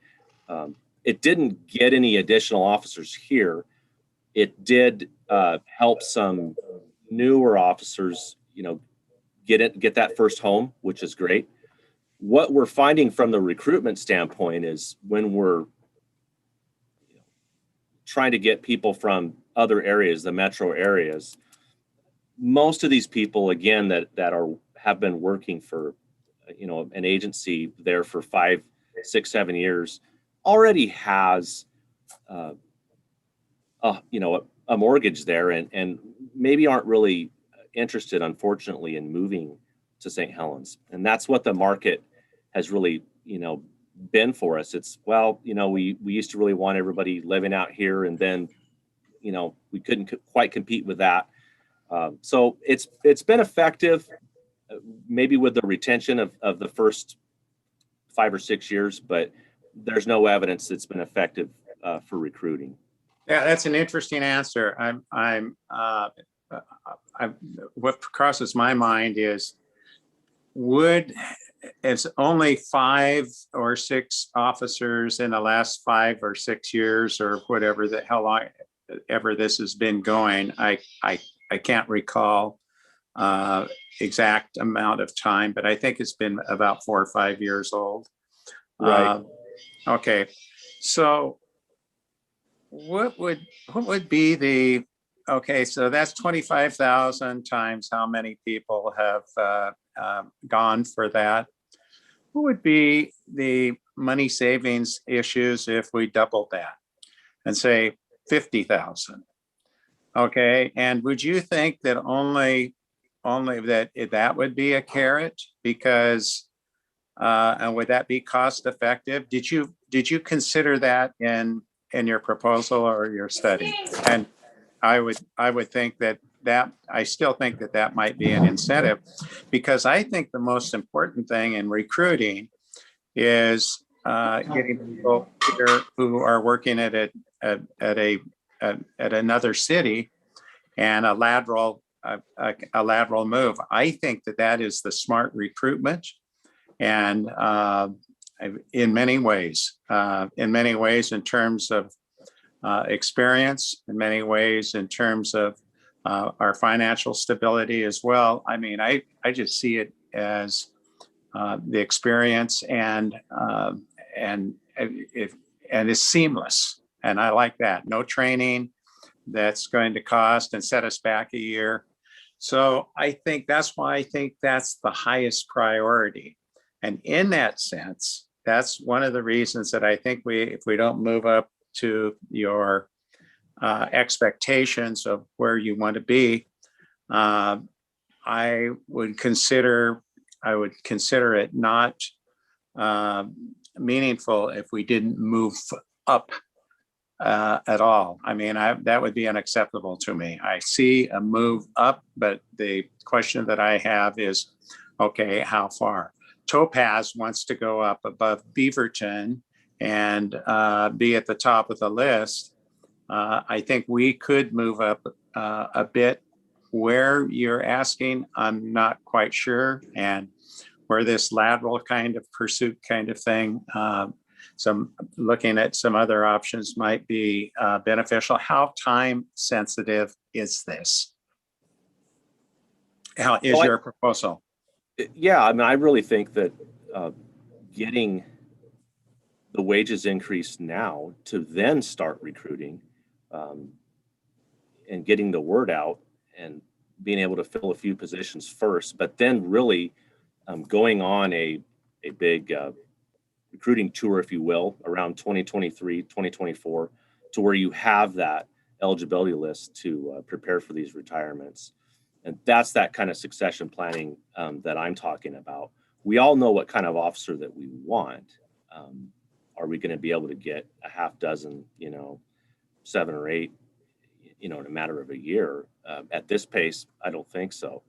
It didn't get any additional officers here. It did help some newer officers, get that first home, which is great. What we're finding from the recruitment standpoint is when we're trying to get people from other areas, the metro areas, most of these people, again, that have been working for, an agency there for 5, 6, 7 years, already has, a mortgage there, and maybe aren't really interested, unfortunately, in moving to St. Helens. And that's what the market has really, been for us. It's, well, we used to really want everybody living out here, and then, we couldn't quite compete with that. So it's been effective, maybe with the retention of the first 5 or 6 years, but there's no evidence it's been effective for recruiting. Yeah, that's an interesting answer. What crosses my mind is, it's only 5 or 6 officers in the last 5 or 6 years, or whatever the hell ever this has been going. I can't recall exact amount of time, but I think it's been about 4 or 5 years old. Right. Okay. So what would be the, okay, so that's 25,000 times how many people have gone for that? What would be the money savings issues if we doubled that and say 50,000? Okay, and would you think that only that would be a carrot? Because and would that be cost effective? Did you consider that in your proposal or your study? And I would think that I still think that might be an incentive, because I think the most important thing in recruiting is getting people here who are working at another city, and a lateral move. I think that is the smart recruitment, and in many ways, in terms of experience, in many ways in terms of our financial stability as well. I mean, I just see it as the experience, and it's seamless, and I like that. No training that's going to cost and set us back a year. So I think that's why I think that's the highest priority. And in that sense, that's one of the reasons that I think if we don't move up to your expectations of where you want to be, I would consider it not meaningful if we didn't move up at all. I mean, that would be unacceptable to me. I see a move up, but the question that I have is, okay, how far? Topaz wants to go up above Beaverton and be at the top of the list. I think we could move up a bit. Where you're asking, I'm not quite sure. And where this lateral kind of pursuit kind of thing, looking at some other options might be beneficial. How time sensitive is this? How is your proposal? Yeah, I mean, I really think that getting the wages increased now to then start recruiting and getting the word out and being able to fill a few positions first, but then really going on a big recruiting tour, if you will, around 2023, 2024, to where you have that eligibility list to prepare for these retirements. And that's that kind of succession planning that I'm talking about. We all know what kind of officer that we want. Are we going to be able to get a half dozen, 7 or 8, in a matter of a year? At this pace, I don't think so.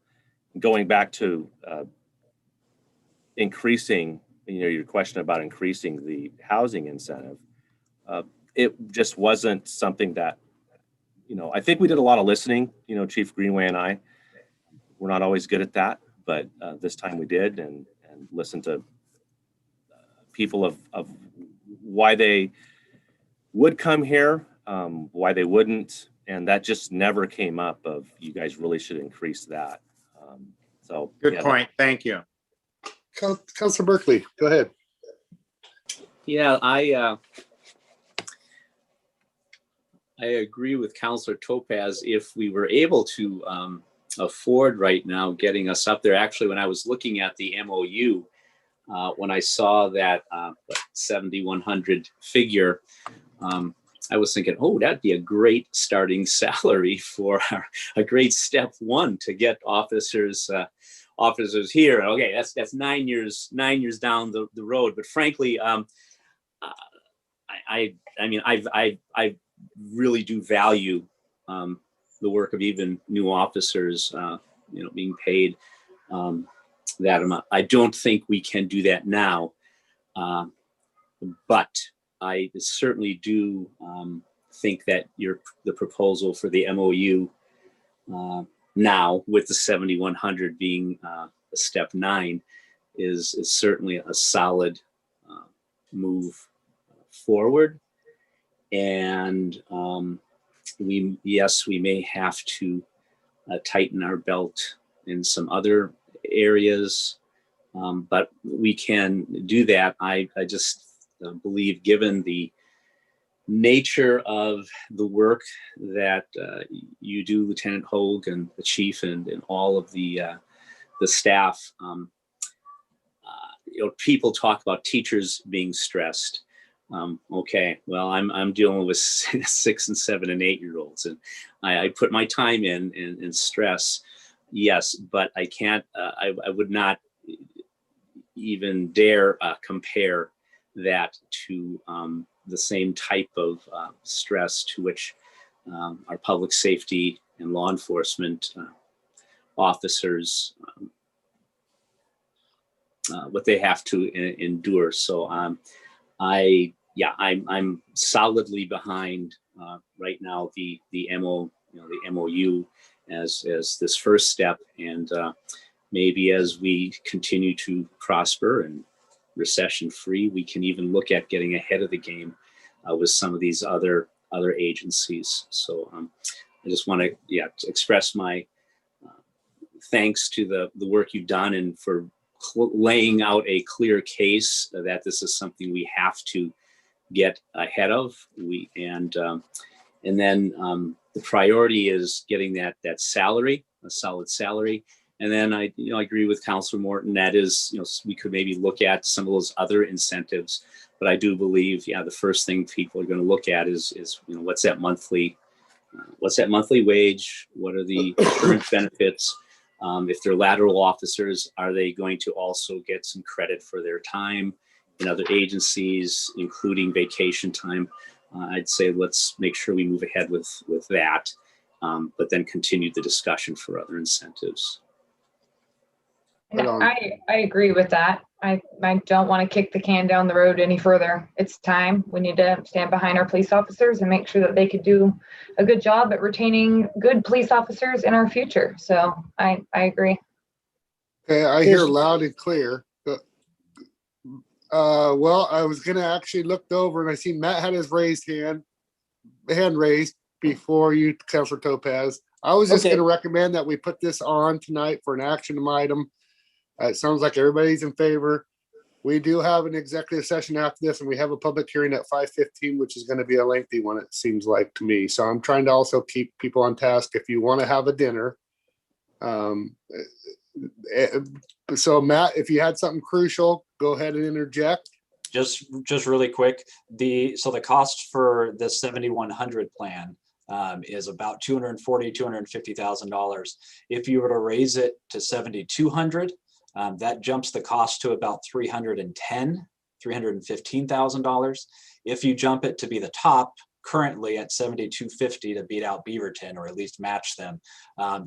Going back to increasing, your question about increasing the housing incentive, it just wasn't something that, I think we did a lot of listening, Chief Greenway and I. We're not always good at that, but this time we did and listened to people of why they would come here, why they wouldn't. And that just never came up of, you guys really should increase that. Good point. Thank you. Councilor Berkeley, go ahead. Yeah, I agree with Councilor Topaz. If we were able to afford right now getting us up there, actually, when I was looking at the MOU, when I saw that 7,100 figure, I was thinking, oh, that'd be a great starting salary for a great step one to get officers here. Okay, that's 9 years down the road. But frankly, I really do value the work of even new officers, being paid that amount. I don't think we can do that now, but I certainly do think that the proposal for the MOU now, with the 7,100 being a step 9, is certainly a solid move forward. And we may have to tighten our belt in some other areas, but we can do that. I just believe, given the nature of the work that you do, Lieutenant Hogue and the chief and all of the staff, people talk about teachers being stressed. Okay, well, I'm dealing with 6 and 7 and 8 year olds, and I put my time in and stress, yes, but I can't. I would not even dare compare that to the same type of stress to which our public safety and law enforcement officers, what they have to endure. So I'm solidly behind right now the MOU as this first step, and maybe as we continue to prosper and recession free, we can even look at getting ahead of the game with some of these other agencies. So I just want to express my thanks to the work you've done and for laying out a clear case that this is something we have to get ahead of. And then the priority is getting that salary, a solid salary. And then I agree with Councilor Morton. That is, we could maybe look at some of those other incentives. But I do believe, the first thing people are going to look at is what's that monthly wage? What are the current benefits? If they're lateral officers, are they going to also get some credit for their time? in other agencies, including vacation time. I'd say let's make sure we move ahead with that, but then continue the discussion for other incentives. Right on. I agree with that. I don't want to kick the can down the road any further. It's time. We need to stand behind our police officers and make sure that they could do a good job at retaining good police officers in our future. So I agree. Okay, I hear loud and clear. Well, I was gonna actually looked over and I seen Matt had his hand raised before you, Councilor Topaz. I was just Okay. gonna recommend that we put this on tonight for an action item. It sounds like everybody's in favor. We do have an executive session after this, and we have a public hearing at 5:15, which is gonna be a lengthy one, it seems like to me. So I'm trying to also keep people on task. If you want to have a dinner, so Matt, if you had something crucial, go ahead and interject. Just really quick, the cost for the 7100 plan is about $250,000. If you were to raise it to 7200, that jumps the cost to about $315,000. If you jump it to be the top, currently at 7250 to beat out Beaverton, or at least match them,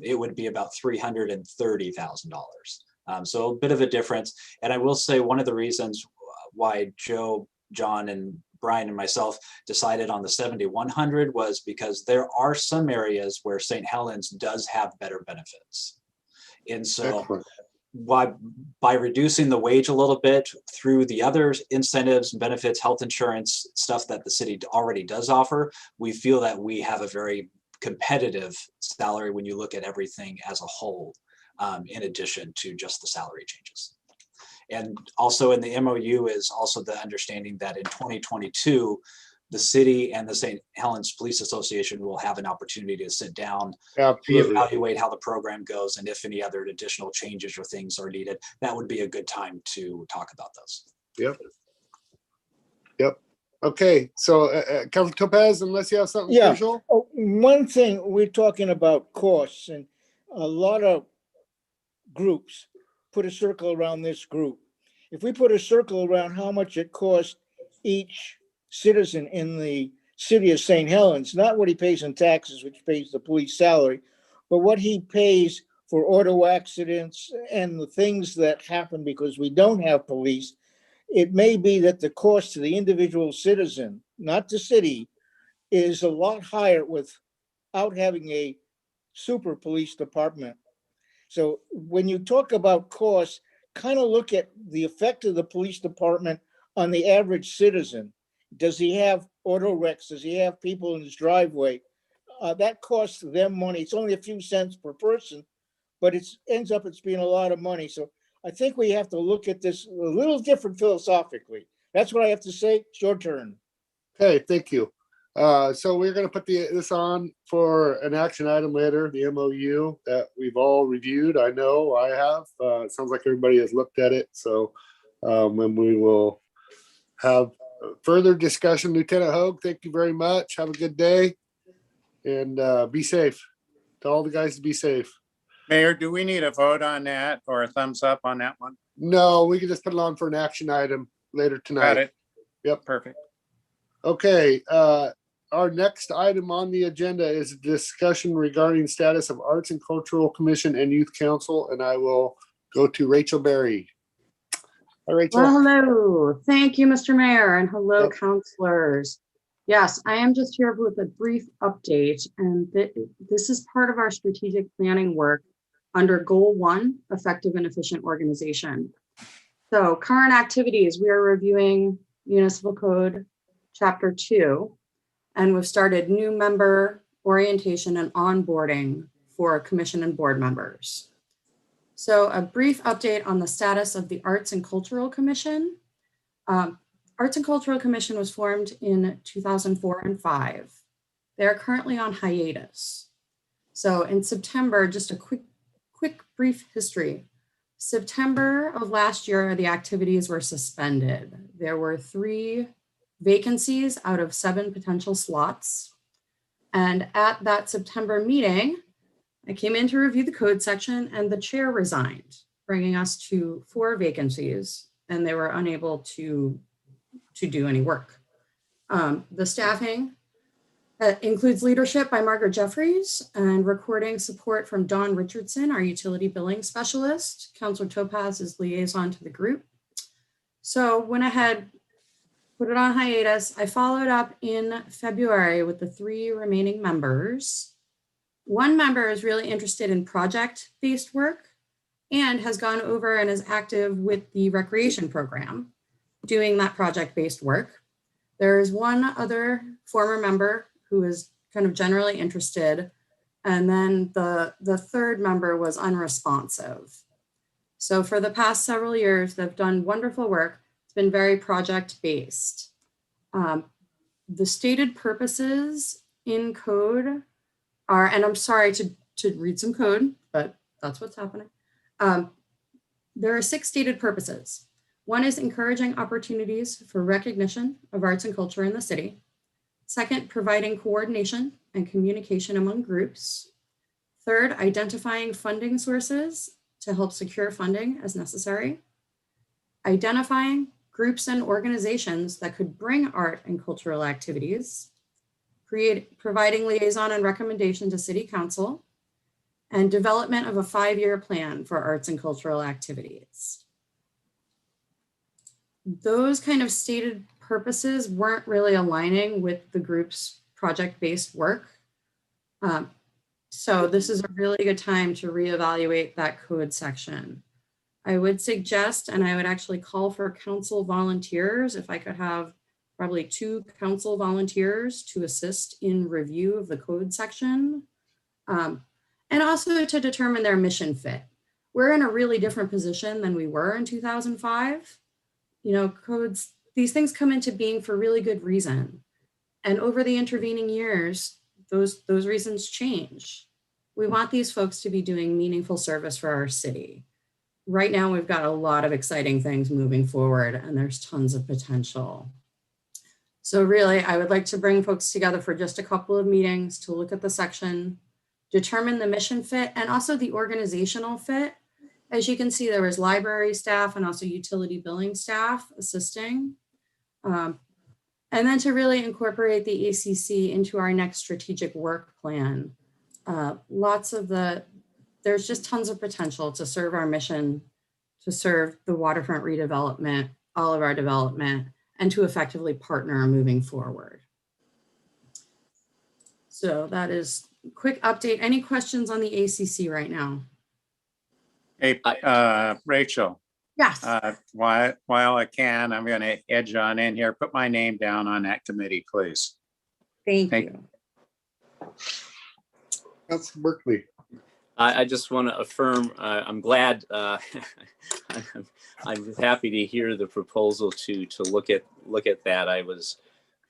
it would be about $330,000. So a bit of a difference. And I will say one of the reasons why Joe, John, and Brian and myself decided on the 7100 was because there are some areas where St. Helens does have better benefits. And so Excellent. by reducing the wage a little bit through the other incentives and benefits, health insurance, stuff that the city already does offer, we feel that we have a very competitive salary when you look at everything as a whole, in addition to just the salary changes. And also in the MOU is also the understanding that in 2022, the city and the St. Helens Police Association will have an opportunity to sit down, Absolutely. reevaluate how the program goes, and if any other additional changes or things are needed, that would be a good time to talk about those. Yep. Okay, so Councilor Topaz, unless you have something Yeah. crucial. Oh, one thing, we're talking about costs, and a lot of groups put a circle around this group. If we put a circle around how much it costs each citizen in the city of St. Helens, not what he pays in taxes, which pays the police salary, but what he pays for auto accidents and the things that happen because we don't have police, it may be that the cost to the individual citizen, not the city, is a lot higher without having a super police department. So when you talk about costs, kind of look at the effect of the police department on the average citizen. Does he have auto wrecks? Does he have people in his driveway? That costs them money. It's only a few cents per person, but it ends up it's being a lot of money. So I think we have to look at this a little different philosophically. That's what I have to say. It's your turn. Okay, thank you. So we're gonna put this on for an action item later, the MOU that we've all reviewed. I know I have. It sounds like everybody has looked at it. So when we will have further discussion, Lieutenant Hogue, thank you very much. Have a good day and be safe. Tell all the guys to be safe. Mayor, do we need a vote on that or a thumbs up on that one? No, we can just put it on for an action item later Got tonight. it. Yep. Perfect. Okay, our next item on the agenda is a discussion regarding status of Arts and Cultural Commission and Youth Council, and I will go to Rachel Berry. Hi, Rachel. Well, hello. Thank you, Mr. Mayor, and hello, Yep. counselors. Yes, I am just here with a brief update, and this is part of our strategic planning work under Goal 1, Effective and Efficient Organization. So current activities, we are reviewing Municipal Code Chapter 2, and we've started new member orientation and onboarding for commission and board members. So a brief update on the status of the Arts and Cultural Commission. Arts and Cultural Commission was formed in 2004 and 5. They're currently on hiatus. So in September, just a quick brief history. September of last year, the activities were suspended. There were 3 vacancies out of 7 potential slots. And at that September meeting, I came in to review the code section and the chair resigned, bringing us to 4 vacancies, and they were unable to to do any work. The staffing includes leadership by Margaret Jeffries and recording support from Dawn Richardson, our utility billing specialist. Counselor Topaz is liaison to the group. So went ahead, put it on hiatus. I followed up in February with the 3 remaining members. One member is really interested in project-based work and has gone over and is active with the recreation program, doing that project-based work. There is one other former member who is kind of generally interested, and then the third member was unresponsive. So for the past several years, they've done wonderful work. It's been very project-based. The stated purposes in code are, and I'm sorry to read some code, but that's what's happening. There are 6 stated purposes. One is encouraging opportunities for recognition of arts and culture in the city. Second, providing coordination and communication among groups. Third, identifying funding sources to help secure funding as necessary. Identifying groups and organizations that could bring art and cultural activities. Providing liaison and recommendation to City Council. And development of a 5-year plan for arts and cultural activities. Those kind of stated purposes weren't really aligning with the group's project-based work. So this is a really good time to reevaluate that code section. I would suggest, and I would actually call for council volunteers, if I could have probably 2 council volunteers to assist in review of the code section. And also to determine their mission fit. We're in a really different position than we were in 2005. You know, codes, these things come into being for really good reason. And over the intervening years, those reasons change. We want these folks to be doing meaningful service for our city. Right now, we've got a lot of exciting things moving forward, and there's tons of potential. So really, I would like to bring folks together for just a couple of meetings to look at the section, determine the mission fit, and also the organizational fit. As you can see, there was library staff and also utility billing staff assisting. And then to really incorporate the ACC into our next strategic work plan. There's just tons of potential to serve our mission, to serve the waterfront redevelopment, all of our development, and to effectively partner moving forward. So that is a quick update. Any questions on the ACC right now? Hey, Rachel. Yes. While I can, I'm going to edge on in here. Put my name down on that committee, please. Thank you. That's Berkeley. I just want to affirm, I'm glad, I'm happy to hear the proposal to look at that. I was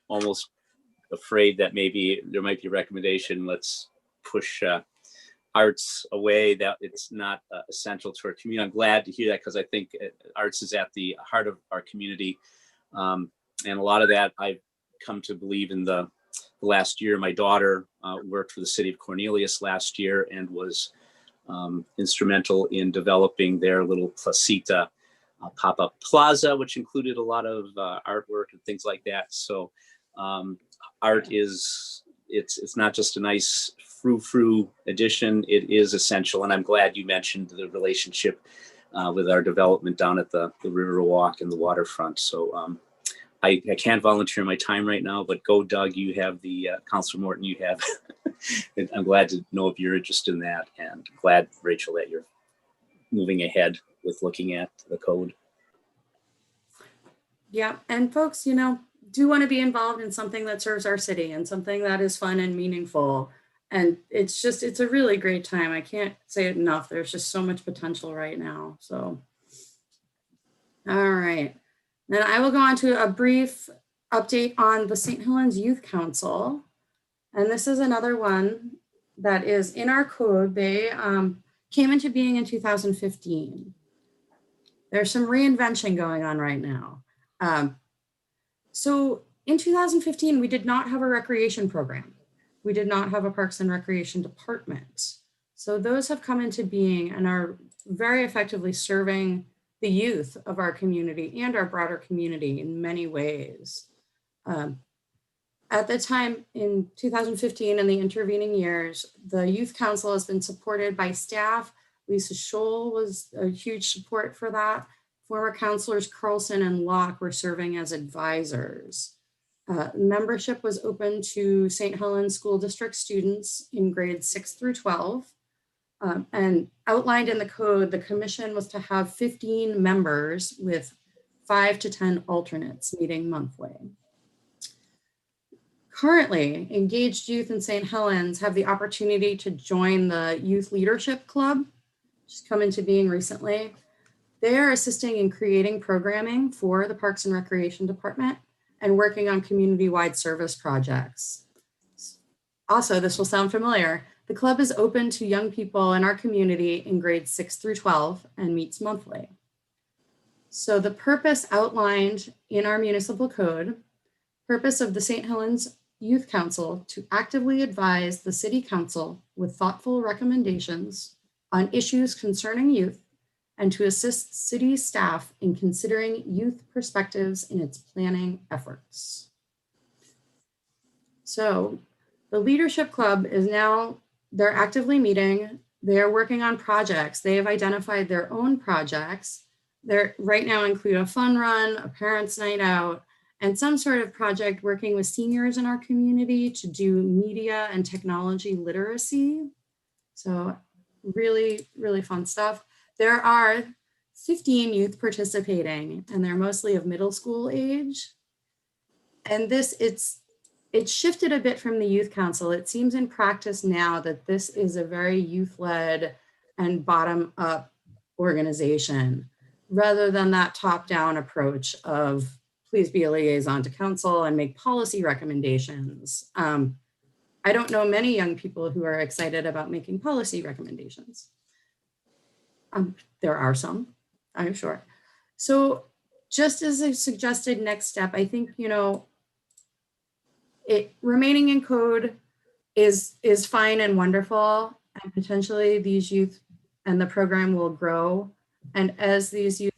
almost afraid that maybe there might be a recommendation, let's push arts away, that it's not essential to our community. I'm glad to hear that, because I think arts is at the heart of our community. And a lot of that I've come to believe in the last year. My daughter worked for the city of Cornelius last year and was instrumental in developing their little Placita pop-up plaza, which included a lot of artwork and things like that. So art is, it's not just a nice frou-frou addition, it is essential. And I'm glad you mentioned the relationship with our development down at the Riverwalk and the waterfront. So I can't volunteer my time right now, but go Doug, you have the, Councilor Morton, you have, I'm glad to know if you're interested in that, and glad, Rachel, that you're moving ahead with looking at the code. Yeah, and folks, you know, do want to be involved in something that serves our city and something that is fun and meaningful. And it's a really great time. I can't say it enough. There's just so much potential right now. So, all right. Then I will go on to a brief update on the St. Helens Youth Council. And this is another one that is in our code. They came into being in 2015. There's some reinvention going on right now. So in 2015, we did not have a recreation program. We did not have a Parks and Recreation department. So those have come into being and are very effectively serving the youth of our community and our broader community in many ways. At the time in 2015 and the intervening years, the Youth Council has been supported by staff. Lisa Scholl was a huge support for that. Former counselors Carlson and Locke were serving as advisors. Membership was open to St. Helens School District students in grades 6 through 12. And outlined in the code, the commission was to have 15 members with 5 to 10 alternates meeting monthly. Currently, engaged youth in St. Helens have the opportunity to join the Youth Leadership Club, which has come into being recently. They are assisting in creating programming for the Parks and Recreation Department and working on community-wide service projects. Also, this will sound familiar. The club is open to young people in our community in grades 6 through 12 and meets monthly. So the purpose outlined in our municipal code, purpose of the St. Helens Youth Council to actively advise the City Council with thoughtful recommendations on issues concerning youth and to assist city staff in considering youth perspectives in its planning efforts. So the Leadership Club is now, they're actively meeting, they're working on projects. They have identified their own projects. They're right now include a fun run, a parents' night out, and some sort of project working with seniors in our community to do media and technology literacy. So really, really fun stuff. There are 15 youth participating, and they're mostly of middle school age. And this, it's shifted a bit from the Youth Council. It seems in practice now that this is a very youth-led and bottom-up organization, rather than that top-down approach of please be a liaison to council and make policy recommendations. I don't know many young people who are excited about making policy recommendations. There are some, I'm sure. So just as a suggested next step, I think, you know, it remaining in code is fine and wonderful, and potentially these youth and the program will grow. And as these youth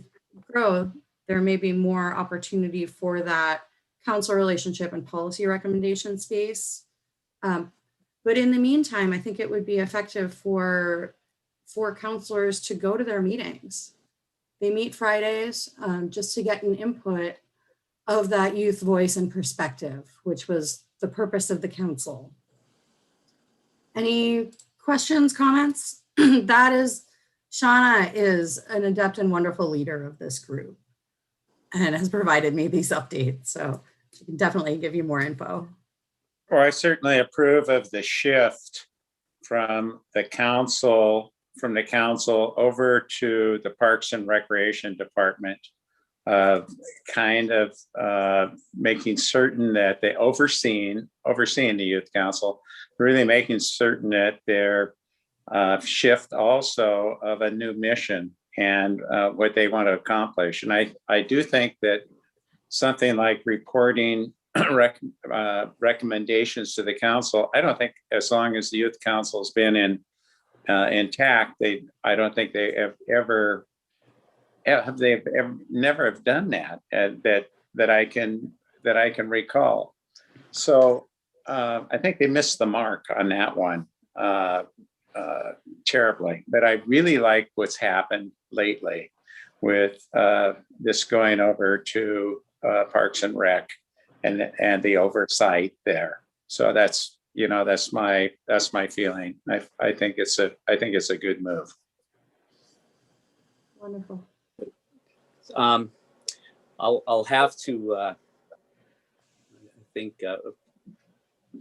grow, there may be more opportunity for that council relationship and policy recommendation space. But in the meantime, I think it would be effective for counselors to go to their meetings. They meet Fridays just to get an input of that youth voice and perspective, which was the purpose of the council. Any questions, comments? That is, Shauna is an adept and wonderful leader of this group and has provided me these updates. So she can definitely give you more info. Well, I certainly approve of the shift from the council over to the Parks and Recreation Department, kind of making certain that they overseeing the Youth Council, really making certain that their shift also of a new mission and what they want to accomplish. And I do think that something like reporting recommendations to the council, I don't think as long as the Youth Council has been intact, I don't think they have ever never have done that, that I can recall. So I think they missed the mark on that one terribly. But I really like what's happened lately with this going over to Parks and Rec and the oversight there. So that's, you know, that's my feeling. I think it's a good move. Wonderful. I'll have to I think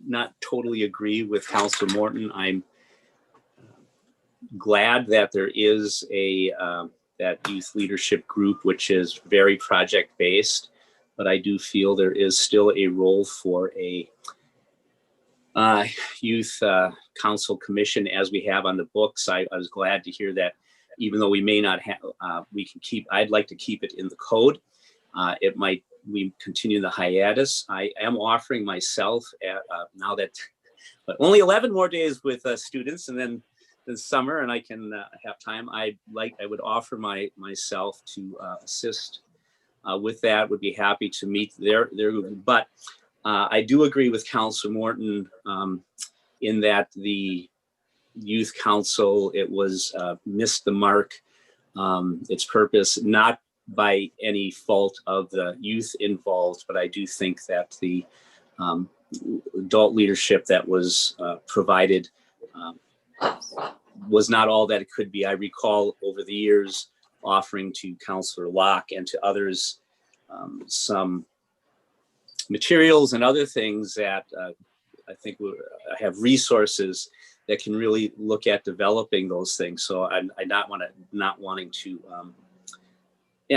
not totally agree with Councilor Morton. I'm glad that there is that youth leadership group, which is very project based, but I do feel there is still a role for a youth council commission as we have on the books. I was glad to hear that even though we may not have, I'd like to keep it in the code. We continue the hiatus. I am offering myself now that, but only 11 more days with students, and then this summer and I can have time, I would offer myself to assist with that. Would be happy to meet their group. But I do agree with Councilor Morton in that the youth council, it was missed the mark. Its purpose, not by any fault of the youth involved, but I do think that the adult leadership that was provided was not all that it could be. I recall over the years offering to Councillor Locke and to others some materials and other things that I think have resources that can really look at developing those things. So I not wanting to,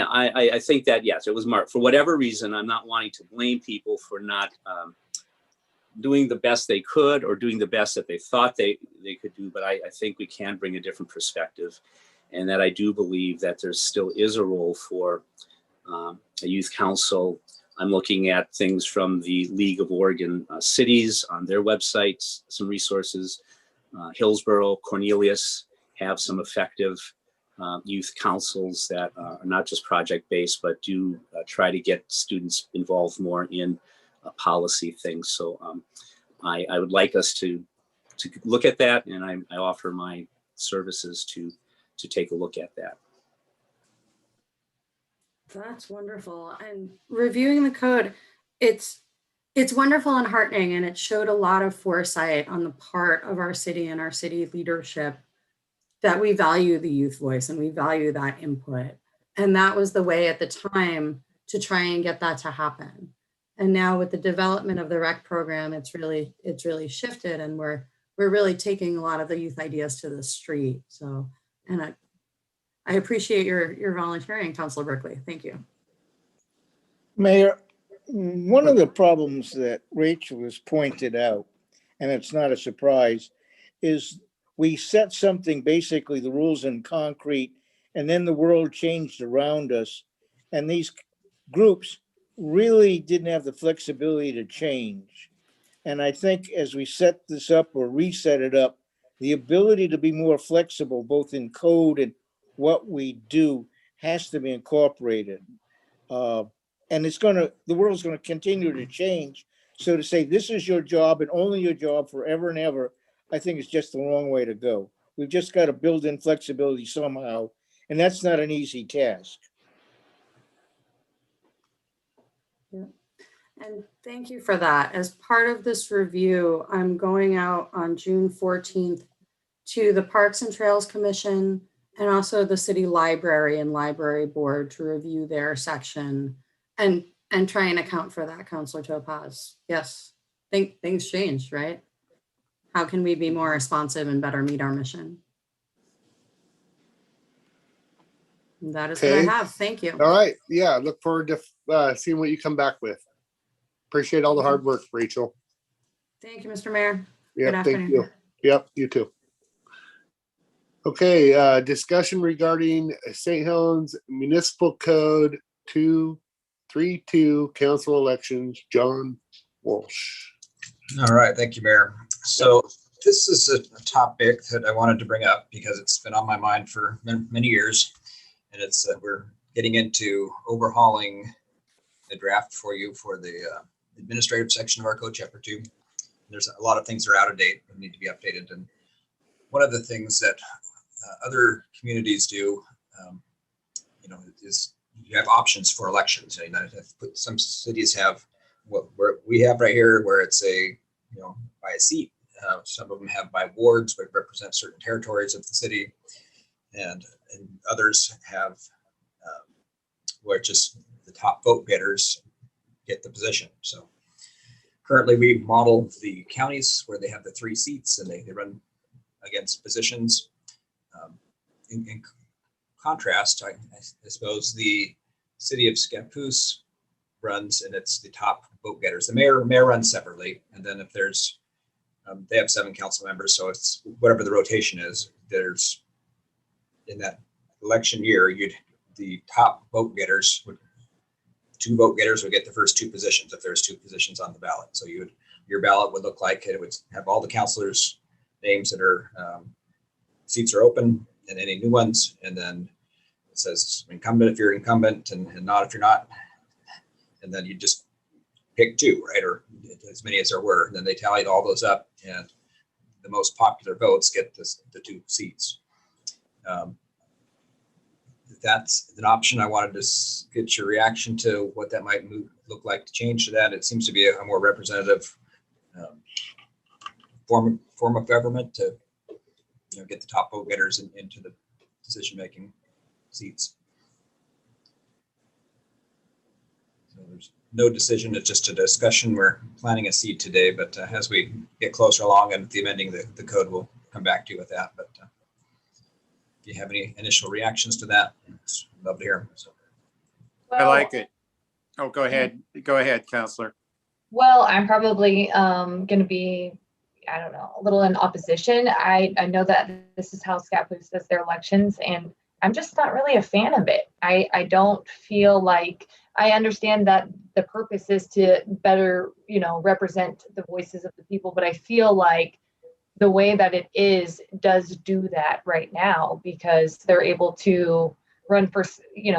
I think that, yes, it was marked for whatever reason. I'm not wanting to blame people for not doing the best they could or doing the best that they thought they could do. But I think we can bring a different perspective, and that I do believe that there still is a role for a youth council. I'm looking at things from the League of Oregon Cities on their websites, some resources. Hillsborough, Cornelius have some effective youth councils that are not just project-based, but do try to get students involved more in policy things. So I would like us to look at that, and I offer my services to take a look at that. That's wonderful. And reviewing the code, it's wonderful and heartening, and it showed a lot of foresight on the part of our city and our city leadership that we value the youth voice and we value that input. And that was the way at the time to try and get that to happen. And now with the development of the rec program, it's really shifted, and we're really taking a lot of the youth ideas to the street. So, and I appreciate your volunteering, Councilor Berkeley. Thank you. Mayor, one of the problems that Rachel has pointed out, and it's not a surprise, is we set something, basically the rules in concrete, and then the world changed around us. And these groups really didn't have the flexibility to change. And I think as we set this up or reset it up, the ability to be more flexible, both in code and what we do, has to be incorporated. And the world's gonna continue to change. So to say, this is your job and only your job forever and ever, I think is just the wrong way to go. We've just got to build in flexibility somehow, and that's not an easy task. Yeah. And thank you for that. As part of this review, I'm going out on June 14th to the Parks and Trails Commission and also the City Library and Library Board to review their section and try and account for that, Councilor Topaz. Yes, things changed, right? How can we be more responsive and better meet our mission? And that is what I have. Thank you. All right. Yeah. Look forward to seeing what you come back with. Appreciate all the hard work, Rachel. Thank you, Mr. Mayor. Yep. Good Thank afternoon. you. Yep. You too. Okay. Discussion regarding St. Helens Municipal Code 232 council elections. John Walsh. All right, thank you, Mayor. So this is a topic that I wanted to bring up because it's been on my mind for many years. And it's we're getting into overhauling the draft for you for the administrative section of our code, chapter 2. There's a lot of things that are out of date and need to be updated. And one of the things that other communities do, is you have options for elections. Some cities have what we have right here, where it's by a seat. Some of them have by wards, but represent certain territories of the city, and others have where just the top vote getters get the position. So currently, we model the counties where they have the 3 seats, and they run against positions. In contrast, I suppose the city of Scappoose runs, and it's the top vote getters. The mayor runs separately, and then if there's they have 7 council members, so it's whatever the rotation is. There's in that election year, the top vote getters 2 vote getters would get the first 2 positions if there's 2 positions on the ballot. So your ballot would look like it would have all the councilors' names that are seats are open and any new ones. And then it says incumbent if you're incumbent and not if you're not. And then you just pick two, right? Or as many as there were. And then they tallied all those up, and the most popular votes get the two seats. That's an option. I wanted to get your reaction to what that might look like to change to that. It seems to be a more representative form of government to get the top vote getters into the decision-making seats. So there's no decision. It's just a discussion. We're planning a seat today, but as we get closer along and the amending the code, we'll come back to you with that. But if you have any initial reactions to that, I'd love to hear them. So. I like it. Oh, go ahead. Go ahead, Counselor. Well, I'm probably going to be, I don't know, a little in opposition. I know that this is how Scappoose does their elections, and I'm just not really a fan of it. I don't feel like, I understand that the purpose is to better, represent the voices of the people, but I feel like the way that it is does do that right now, because they're able to run for,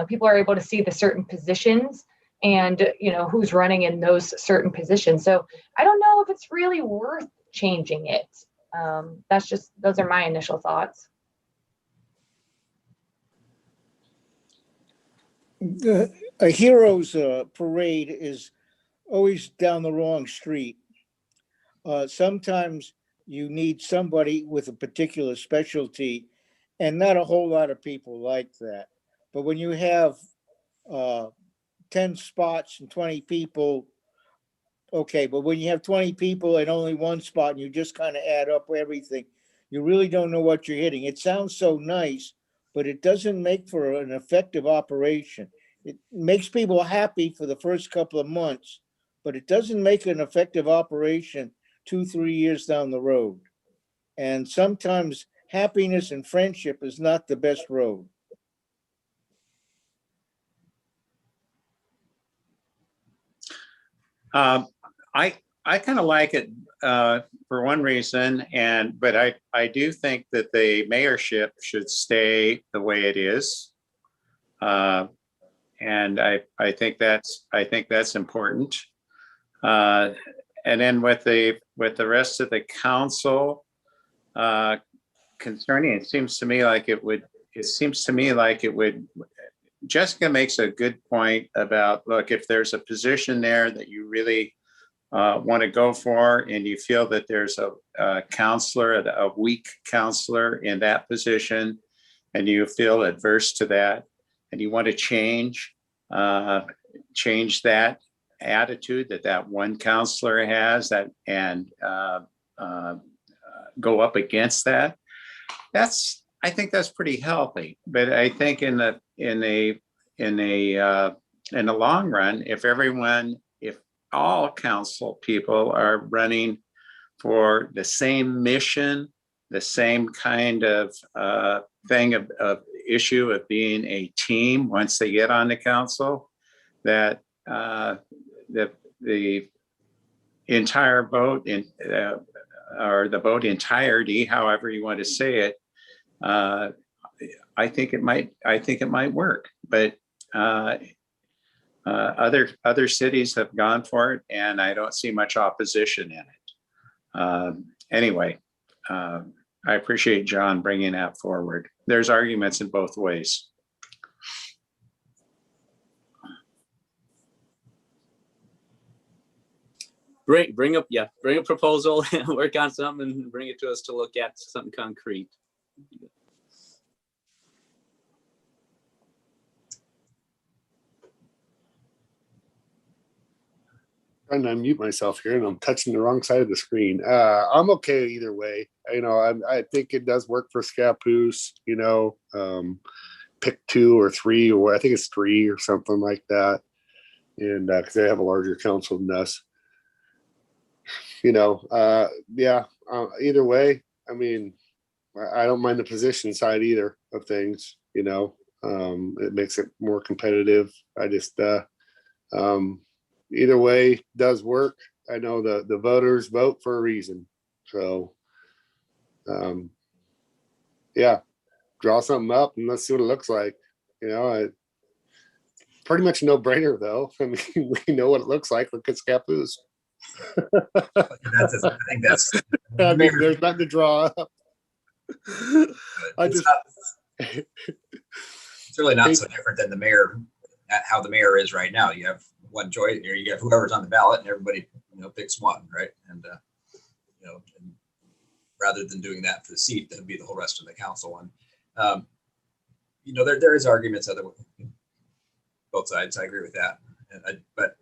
people are able to see the certain positions and, who's running in those certain positions. So I don't know if it's really worth changing it. Those are my initial thoughts. A hero's parade is always down the wrong street. Sometimes you need somebody with a particular specialty, and not a whole lot of people like that. But when you have 10 spots and 20 people, okay, but when you have 20 people and only one spot and you just kind of add up everything, you really don't know what you're hitting. It sounds so nice, but it doesn't make for an effective operation. It makes people happy for the first couple of months, but it doesn't make an effective operation 2-3 years down the road. And sometimes happiness and friendship is not the best road. I kind of like it for one reason, but I do think that the mayorship should stay the way it is, and I think that's important. And then with the rest of the council concerning, it seems to me like it would. Jessica makes a good point about, look, if there's a position there that you really want to go for, and you feel that there's a counselor, a weak counselor in that position, and you feel adverse to that, and you want to change that attitude that one counselor has, and go up against that. I think that's pretty healthy. But I think in the long run, if all council people are running for the same mission, the same kind of thing of issue of being a team once they get on the council, that the entire vote or the vote entirety, however you want to say it, I think it might work. But other cities have gone for it, and I don't see much opposition in it. Anyway, I appreciate John bringing that forward. There's arguments in both ways. Bring a proposal and work on something and bring it to us to look at, something concrete. Trying to unmute myself here, and I'm touching the wrong side of the screen. I'm okay either way. I think it does work for Scappoose. Pick 2 or 3, or I think it's 3 or something like that, and because they have a larger council than us. Either way. I mean, I don't mind the position side either of things. It makes it more competitive. I just either way does work. I know the voters vote for a reason. So yeah, draw something up and let's see what it looks like. You know, pretty much no brainer though. I mean, we know what it looks like. Look at Scappoose. I think that's. I mean, there's nothing to draw up. It's really not so different than the mayor, how the mayor is right now. You have one choice, or you have whoever's on the ballot, and everybody, picks one, right? And and rather than doing that for the seat, that'd be the whole rest of the council one. There is arguments other both sides. I agree with that, but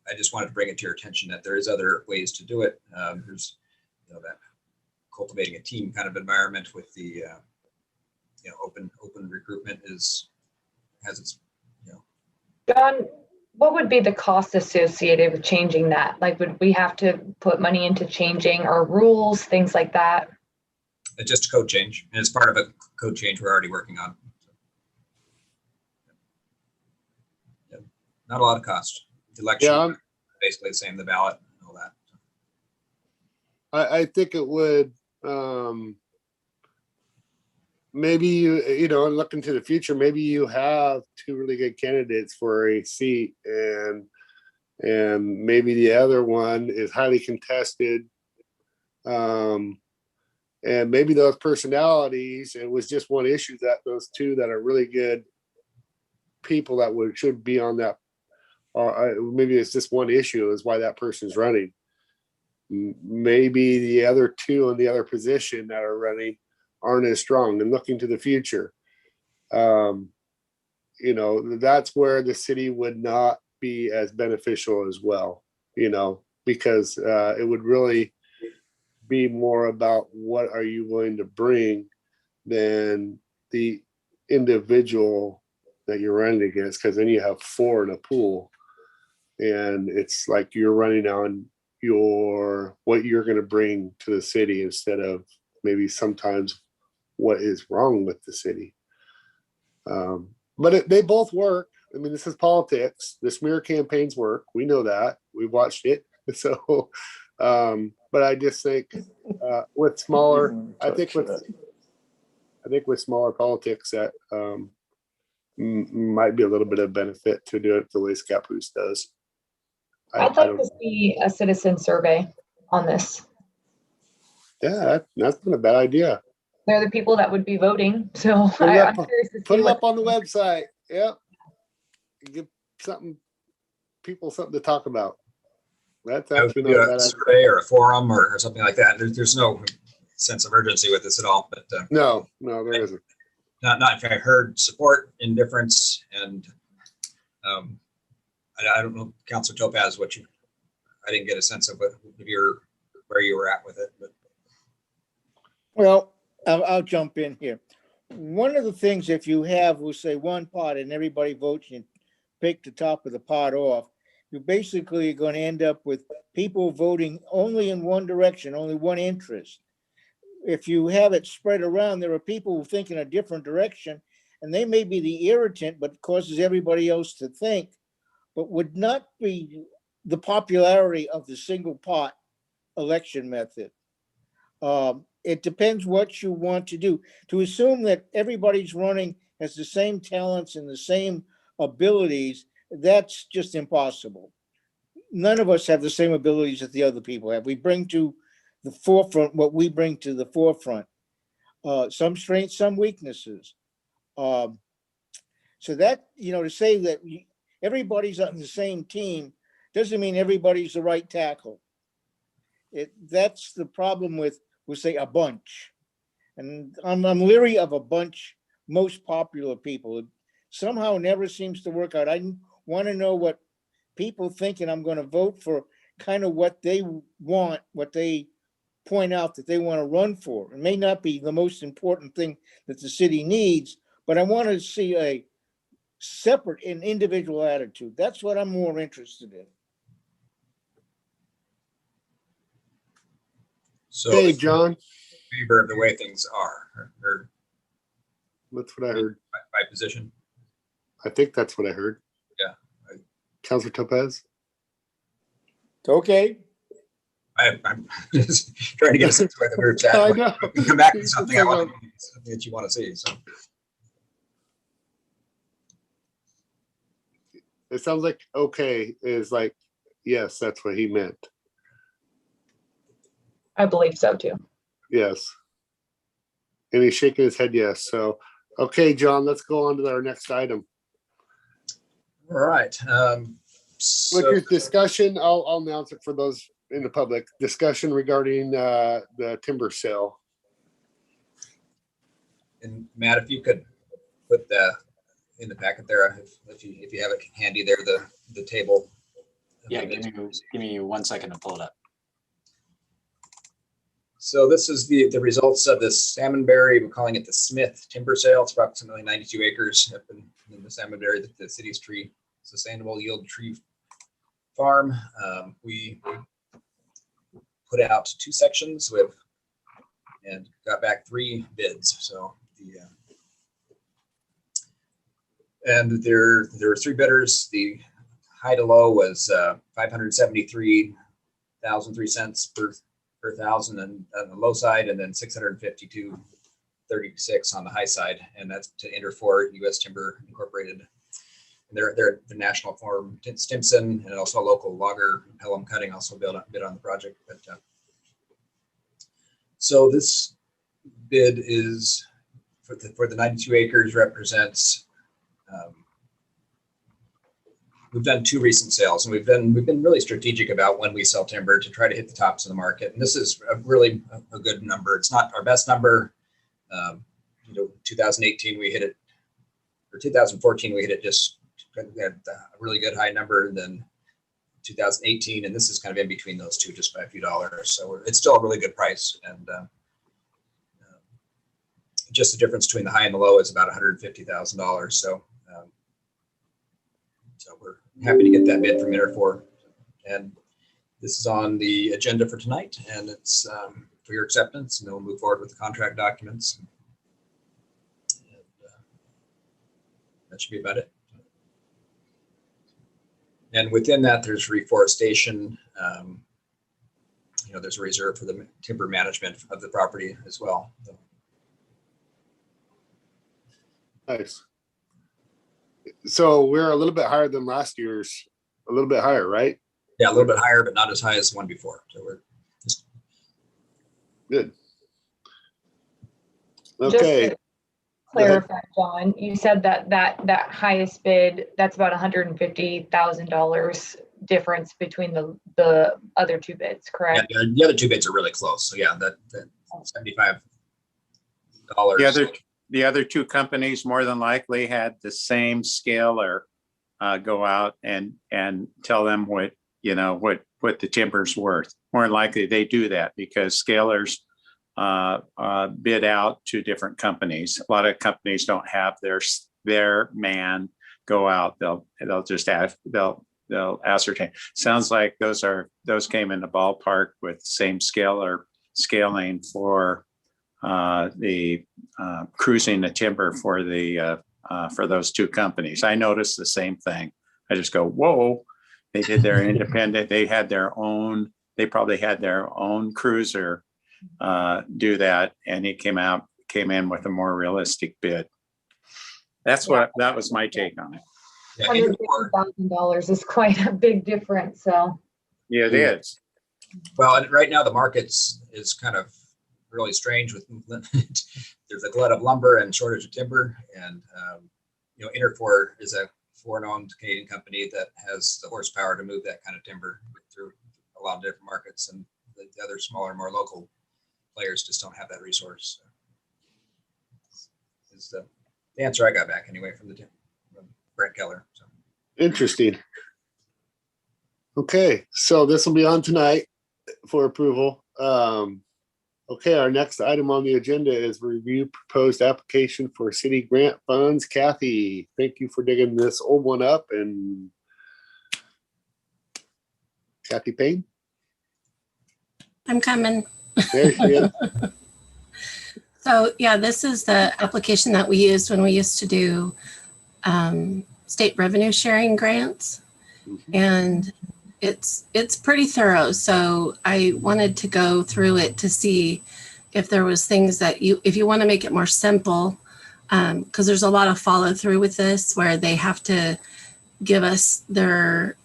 I just wanted to bring it to your attention that there is other ways to do it. There's that cultivating a team kind of environment with the open recruitment has its John, what would be the cost associated with changing that? Like, would we have to put money into changing our rules, things like that? It's just a code change, and it's part of a code change we're already working on. So, not a lot of cost. The election, basically the same, the ballot and all that. I think it would, maybe look into the future, maybe you have two really good candidates for a seat and maybe the other one is highly contested. And maybe those personalities, it was just one issue that those two that are really good people that should be on that, or maybe it's just one issue is why that person's running. Maybe the other two in the other position that are running aren't as strong, and looking to the future. That's where the city would not be as beneficial as well, because it would really be more about what are you going to bring than the individual that you're running against, because then you have four in a pool and it's like you're running on what you're going to bring to the city instead of maybe sometimes what is wrong with the city. But they both work. I mean, this is politics. The smear campaigns work. We know that. We've watched it. So, but I just think with smaller, I think with smaller politics that might be a little bit of benefit to do it the way Scappoose does. I'd like to see a citizen survey on this. Yeah, that's not a bad idea. They're the people that would be voting, so I'm curious to see. Put it up on the website. Yep. Give people something to talk about. That's actually not a bad survey or a forum or something like that. There's no sense of urgency with this at all. But no, there isn't. Not if I heard support, indifference, and I don't know, Councilor Topaz, I didn't get a sense of where you were at with it. But Well, I'll jump in here. One of the things, if you have, we'll say one pot and everybody votes and pick the top of the pot off, you basically are going to end up with people voting only in one direction, only one interest. If you have it spread around, there are people who think in a different direction, and they may be the irritant, but causes everybody else to think, but would not be the popularity of the single pot election method. It depends what you want to do. To assume that everybody's running has the same talents and the same abilities, that's just impossible. None of us have the same abilities that the other people have. We bring to the forefront what we bring to the forefront. Some strengths, some weaknesses. So that, to say that everybody's on the same team doesn't mean everybody's the right tackle. That's the problem with, we'll say, a bunch. And I'm leery of a bunch, most popular people. It somehow never seems to work out. I want to know what people think, and I'm going to vote for kind of what they want, what they point out that they want to run for. It may not be the most important thing that the city needs, but I want to see a separate and individual attitude. That's what I'm more interested in. So, hey, John. Favor of the way things are, or that's what I heard. By position. I think that's what I heard. Yeah. Councilor Topaz. Okay. I'm just trying to get a sense of where the group's at. I know. We come back with something something that you want to see. So It sounds like okay is like, yes, that's what he meant. I believe so too. Yes. And he's shaking his head yes. So, okay, John, let's go on to our next item. all right. With your discussion, I'll announce it for those in the public. Discussion regarding the timber sale. And Matt, if you could put that in the packet there, if you have it handy there, the table. Yeah, give me 1 second to pull it up. So this is the results of this Salmonberry. We're calling it the Smith Timber Sale. It's approximately 92 acres up in the Salmonberry, the city's tree, sustainable yield tree farm. We put out 2 sections and got back 3 bids. So and there were 3 bidders. The high to low was 573,003 cents per thousand and on the low side, and then 652.36 on the high side, and that's to Interfor U.S. Timber Incorporated. And they're the national firm Stimson, and also a local logger, Pelham Cutting, also bid on the project. But so this bid is for the 92 acres represents. We've done 2 recent sales, and we've been really strategic about when we sell timber to try to hit the tops of the market. And this is really a good number. It's not our best number. 2018 we hit it, or 2014 we hit it just we had a really good high number. And then 2018, and this is kind of in between those two, just by a few dollars. So it's still a really good price, and just the difference between the high and the low is about $150,000. So we're happy to get that bid from Interfor, and this is on the agenda for tonight, and it's for your acceptance, and then we'll move forward with the contract documents. And, that should be about it. And within that, there's reforestation. There's a reserve for the timber management of the property as well. So. Nice. So we're a little bit higher than last year's, a little bit higher, right? Yeah, a little bit higher, but not as high as the one before. So we're just good. Just Okay. to clarify, John, you said that highest bid, that's about $150,000 difference between the other 2 bids, correct? Yeah, the other 2 bids are really close. So yeah, that $75. The other 2 companies more than likely had the same scaler go out and tell them what the timber's worth. More than likely they do that because scalers bid out to different companies. A lot of companies don't have their man go out. They'll ascertain. Sounds like those came in the ballpark with same scaling for the cruising the timber for those 2 companies. I noticed the same thing. I just go, whoa, they did their independent, they probably had their own cruiser do that, and he came in with a more realistic bid. That was my take on it. Yeah, $150,000 is quite a big difference, so. Yeah, it is. Well, and right now the market's is kind of really strange with there's a glut of lumber and shortage of timber, and Interfor is a foreign-owned Canadian company that has the horsepower to move that kind of timber through a lot of different markets, and the other smaller, more local players just don't have that resource. Is the answer I got back anyway from Brent Keller. So. Interesting. Okay, so this will be on tonight for approval. Okay, our next item on the agenda is review proposed application for city grant funds. Kathy, thank you for digging this old one up. And Kathy Payne? I'm coming. There she is. So yeah, this is the application that we used when we used to do state revenue sharing grants. And it's pretty thorough. So I wanted to go through it to see if there was things that if you want to make it more simple, because there's a lot of follow through with this where they have to give us their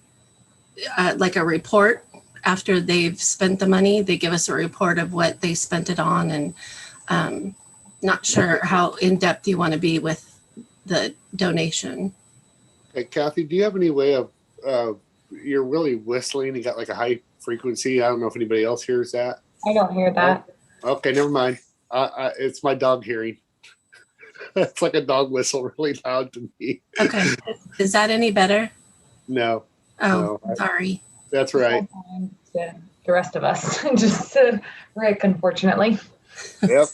like a report after they've spent the money. They give us a report of what they spent it on, and not sure how in depth you want to be with the donation. Hey, Kathy, do you have any way of, you're really whistling, you got like a high frequency. I don't know if anybody else hears that. I don't hear that. Okay, never mind. It's my dog hearing. It's like a dog whistle really loud to me. Okay. Is that any better? No. Oh, No, sorry. that's right. To the rest of us, just Rick, unfortunately. Yep.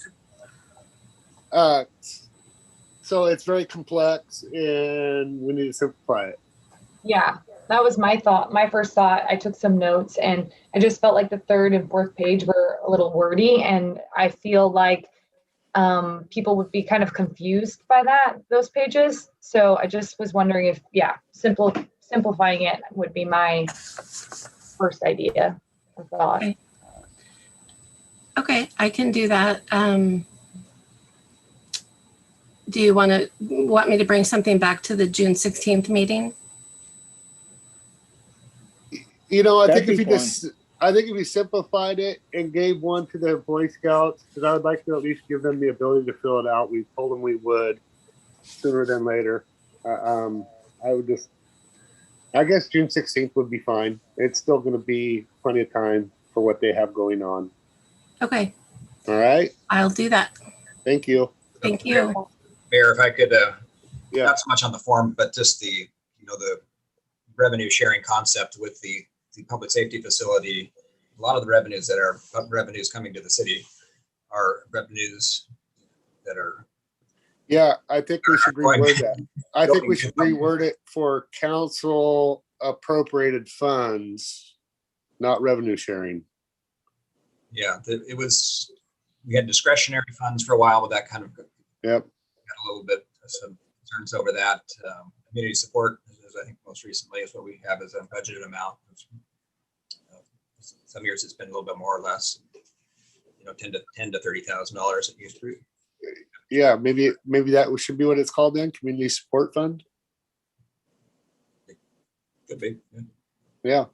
So it's very complex and we need to simplify it. Yeah, that was my thought. My first thought, I took some notes and I just felt like the third and fourth page were a little wordy. And I feel like people would be kind of confused by those pages. So I just was wondering if, simplifying it would be my first idea or thought. Okay, I can do that. Do you want me to bring something back to the June 16th meeting? You know, I think That'd if be you simplified it and gave one to the Boy Scouts, because I would like to at least give them the ability to fill it out. We told them we would sooner than later. I guess June 16th would be fine. It's still going to be plenty of time for what they have going on. Okay. All right. I'll do that. Thank you. Thank you. Mayor, if I could, Yeah. not so much on the form, but just the revenue sharing concept with the public safety facility. A lot of the revenues coming to the city are revenues that are. Yeah, I think we should Quite- reword that. I think we should reword it for council appropriated funds, not revenue sharing. Yeah, we had discretionary funds for a while, but that kind of got Yep. a little bit of some concerns over that. Community support, as I think most recently, is what we have as a budgeted amount. Some years it's been a little bit more or less, $10,000 to $30,000 it used to be. Yeah, maybe that should be what it's called then, community support fund. Could be. Yeah.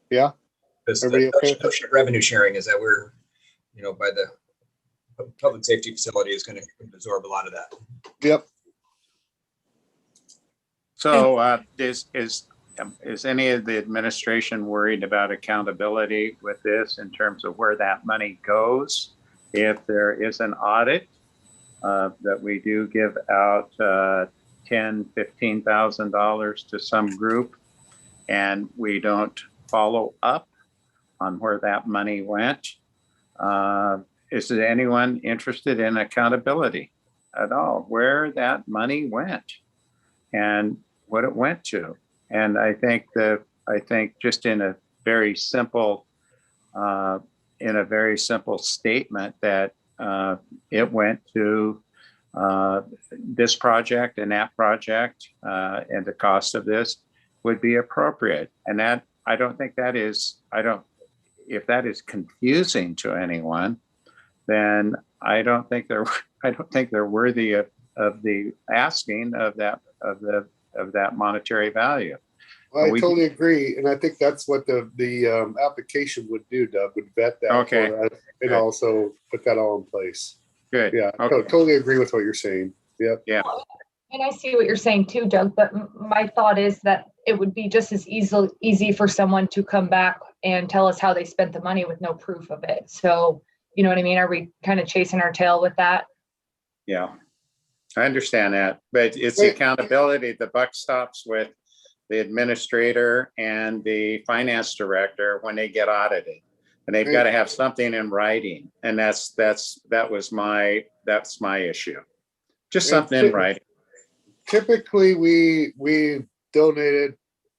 Yeah. Because Everybody okay with the notion of revenue sharing is that we're, by the public safety facility is going to absorb a lot of that. Yep. So is any of the administration worried about accountability with this in terms of where that money goes? If there is an audit, that we do give out $10,000, $15,000 to some group and we don't follow up on where that money went. Is there anyone interested in accountability at all, where that money went and what it went to? And I think just in a very simple statement that it went to this project and that project, and the cost of this would be appropriate. And that, if that is confusing to anyone, then I don't think they're worthy of the asking of that monetary value. Well, I totally agree, and I think that's what the application would do. Doug would vet that Okay. for us and Good. also put that all in place. Good. Yeah, Okay. totally agree with what you're saying. Yep. Yeah. And I see what you're saying too, Doug, but my thought is that it would be just as easy for someone to come back and tell us how they spent the money with no proof of it. So, you know what I mean? Are we kind of chasing our tail with that? Yeah, I understand that, but it's accountability. The buck stops with the administrator and the finance director when they get audited, and they've got to have something in writing. And that's my issue. Just something in writing. Typically, we donated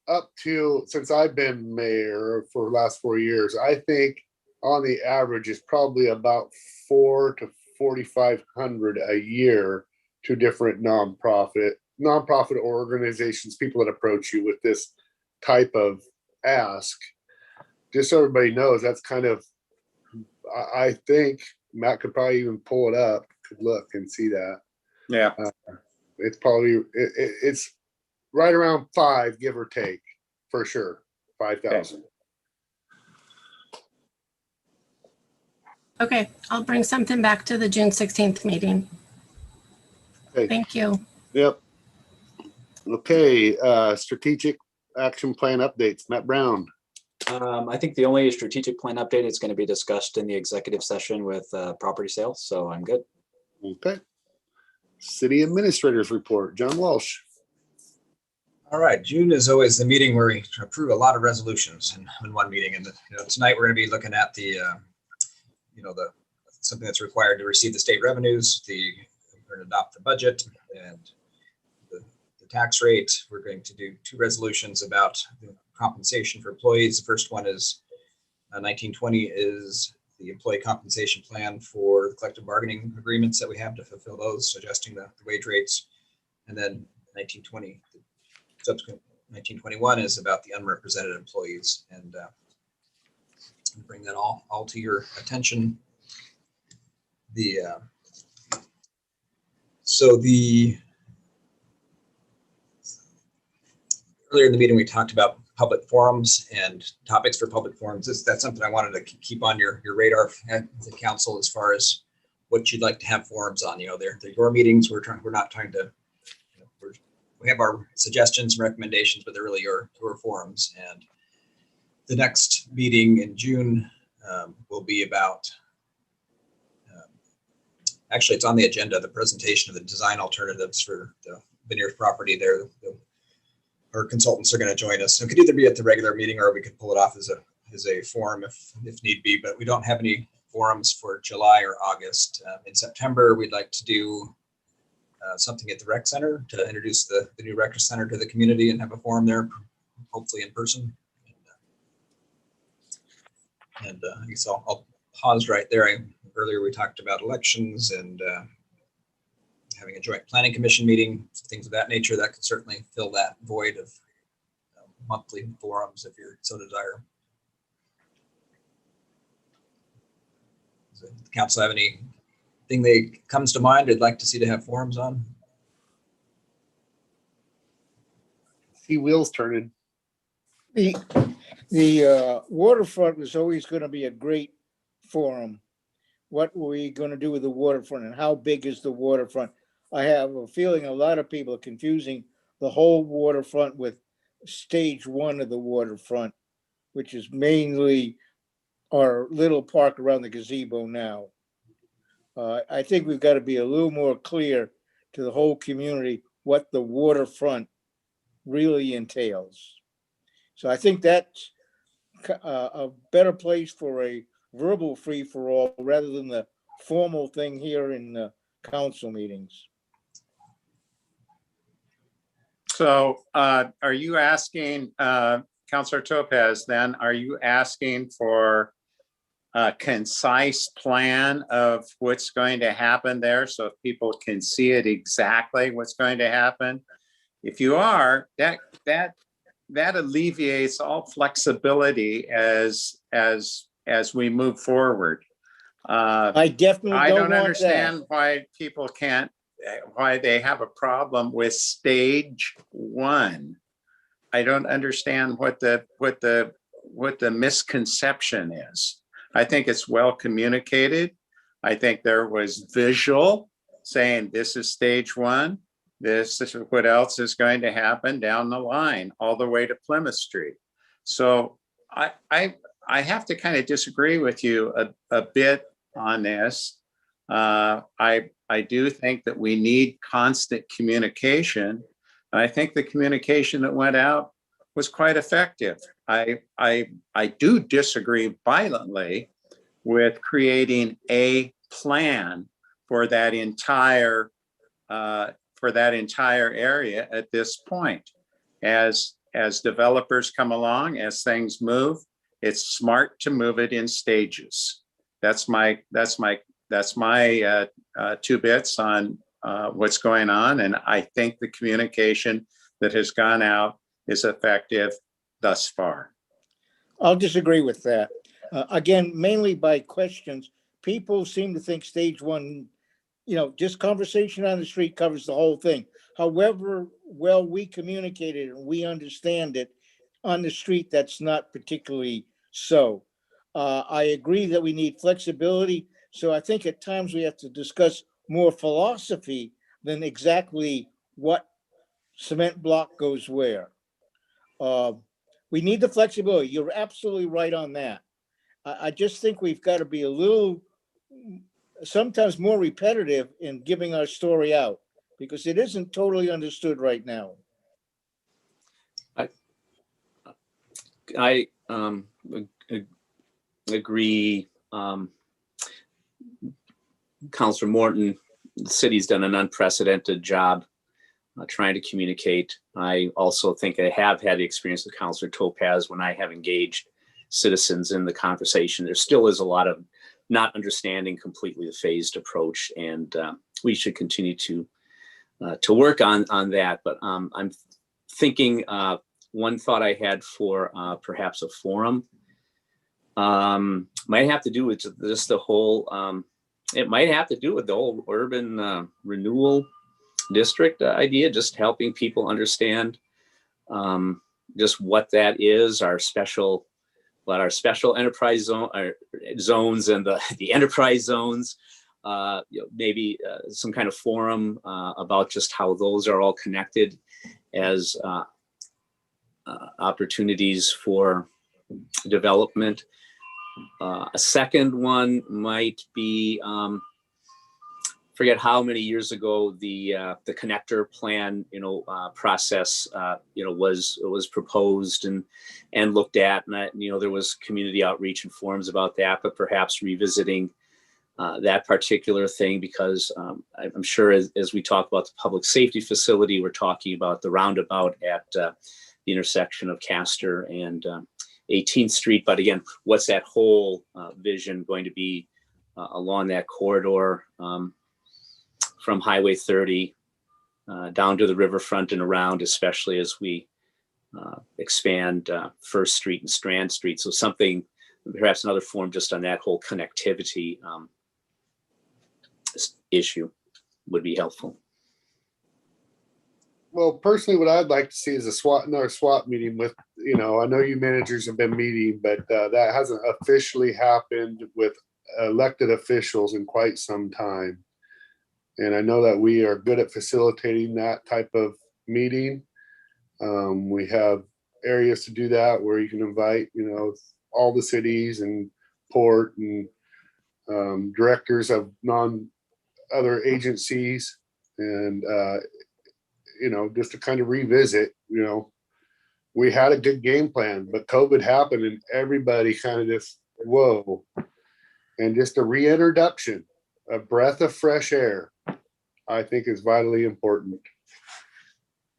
up to, since I've been mayor for the last 4 years, I think on the average is probably about $400 to $4,500 a year to different nonprofit organizations, people that approach you with this type of ask, just so everybody knows, that's kind of, I think Matt could probably even pull it up, could look and see that. Yeah. It's probably, it's right around 5, give or take, for sure, 5,000. Okay, I'll bring something back to the June 16th meeting. Okay. Thank you. Yep. Okay, strategic action plan updates, Matt Brown. I think the only strategic plan update is going to be discussed in the executive session with property sales, so I'm good. Okay. City administrators report, John Walsh. All right, June is always the meeting where we approve a lot of resolutions in one meeting. And tonight we're going to be looking at the something that's required to receive the state revenues, we're going to adopt the budget and the tax rate. We're going to do 2 resolutions about the compensation for employees. The first one is 1920 is the employee compensation plan for the collective bargaining agreements that we have to fulfill those, adjusting the wage rates. And then 1920, subsequent 1921 is about the unrepresented employees, and bring that all to your attention. Earlier in the meeting, we talked about public forums and topics for public forums. That's something I wanted to keep on your radar at the council, as far as what you'd like to have forums on. They're your meetings. We're not trying to, we have our suggestions and recommendations, but they're really your forums. And the next meeting in June will be about, actually it's on the agenda, the presentation of the design alternatives for the Vineyard property there. Our consultants are going to join us. So it could either be at the regular meeting, or we could pull it off as a forum if need be, but we don't have any forums for July or August. In September, we'd like to do something at the rec center to introduce the new rec center to the community and have a forum there, hopefully in person. And I guess I'll pause right there. Earlier we talked about elections and having a joint planning commission meeting, things of that nature. That could certainly fill that void of monthly forums if you so desire. Does the council have anything that comes to mind they'd like to see to have forums on? See wheels turning. The waterfront was always going to be a great forum. What were we going to do with the waterfront, and how big is the waterfront? I have a feeling a lot of people are confusing the whole waterfront with stage 1 of the waterfront, which is mainly our little park around the gazebo now. I think we've got to be a little more clear to the whole community what the waterfront really entails. So I think that's a better place for a verbal free-for-all rather than the formal thing here in the council meetings. So are you asking, Councilor Topaz, then, are you asking for a concise plan of what's going to happen there, so people can see it exactly what's going to happen? If you are, that alleviates all flexibility as we move forward. I definitely don't want understand that. why people can't, why they have a problem with stage 1. I don't understand what the misconception is. I think it's well communicated. I think there was visual saying this is stage 1. This is what else is going to happen down the line, all the way to Plymouth Street. So I have to kind of disagree with you a bit on this. I do think that we need constant communication. And I think the communication that went out was quite effective. I do disagree violently with creating a plan for that entire area at this point. As developers come along, as things move, it's smart to move it in stages. That's my 2 bits on what's going on. And I think the communication that has gone out is effective thus far. I'll disagree with that. Again, mainly by questions. People seem to think stage one, just conversation on the street covers the whole thing. However, well, we communicate it and we understand it on the street, that's not particularly so. I agree that we need flexibility. So I think at times we have to discuss more philosophy than exactly what cement block goes where. We need the flexibility. You're absolutely right on that. I just think we've got to be a little, sometimes more repetitive in giving our story out because it isn't totally understood right now. I agree. Councilor Morton, the city's done an unprecedented job trying to communicate. I also think I have had the experience with Councilor Topaz when I have engaged citizens in the conversation. There still is a lot of not understanding completely the phased approach, and we should continue to work on that. But I'm thinking one thought I had for perhaps a forum might have to do with just the whole. It might have to do with the whole urban renewal district idea, just helping people understand just what that is, our special enterprise zone, zones and the enterprise zones. Maybe some kind of forum about just how those are all connected as opportunities for development. A second one might be, forget how many years ago the connector plan, process, was proposed and looked at, and there was community outreach and forums about that, but perhaps revisiting that particular thing, because I'm sure as we talk about the public safety facility, we're talking about the roundabout at the intersection of Castor and 18th Street. But again, what's that whole vision going to be along that corridor from Highway 30 down to the riverfront and around, especially as we expand First Street and Strand Street. So something, perhaps another form just on that whole connectivity issue would be helpful. Well, personally, what I'd like to see is another SWAT meeting with, I know you managers have been meeting, but that hasn't officially happened with elected officials in quite some time. And I know that we are good at facilitating that type of meeting. We have areas to do that where you can invite, all the cities and port and directors of other agencies, and just to kind of revisit, we had a good game plan, but COVID happened and everybody kind of just, whoa. And just a reintroduction, a breath of fresh air, I think is vitally important.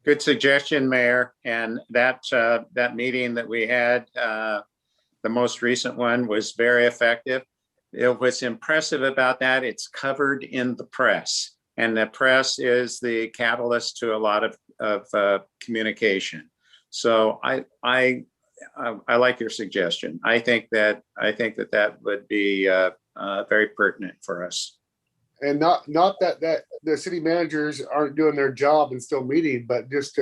Good suggestion, Mayor. And that meeting that we had, the most recent one, was very effective. What's impressive about that, it's covered in the press, and the press is the catalyst to a lot of communication. So I like your suggestion. I think that would be very pertinent for us. And not that the city managers aren't doing their job and still meeting, but just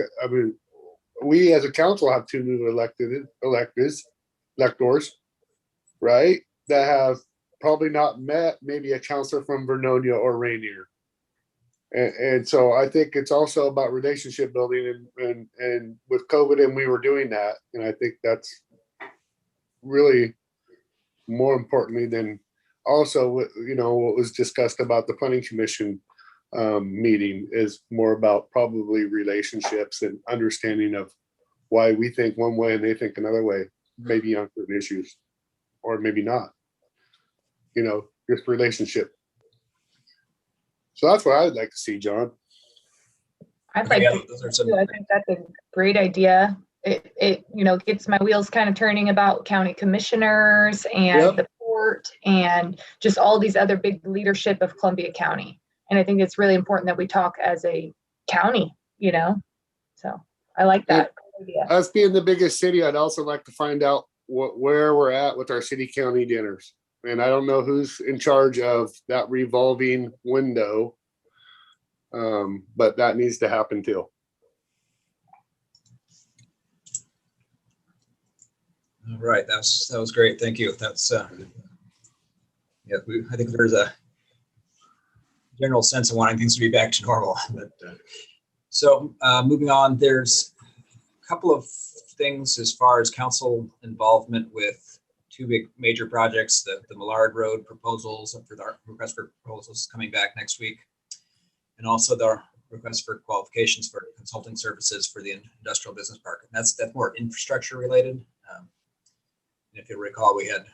we as a council have two new electors, right? That have probably not met maybe a councilor from Vernonia or Rainier. And so I think it's also about relationship building, and with COVID, and we were doing that. And I think that's really more importantly than also, what was discussed about the planning commission meeting is more about probably relationships and understanding of why we think one way and they think another way, maybe on certain issues, or maybe not, just relationship. So that's what I'd like to see, John. I'd like to, I think that's a great idea. It gets my wheels kind of turning about county commissioners and the port and just all these other big leadership of Columbia County. And I think it's really important that we talk as a county, so I like that idea. Us being the biggest city, I'd also like to find out where we're at with our city county dinners. And I don't know who's in charge of that revolving window. But that needs to happen too. All right, that was great. Thank you. That's yeah, I think there's a general sense of wanting things to be back to normal. But so moving on, there's a couple of things as far as council involvement with two big major projects, the Millard Road proposals for the request for proposals coming back next week, and also the request for qualifications for consulting services for the industrial business park. And that's more infrastructure related. If you'll recall, we had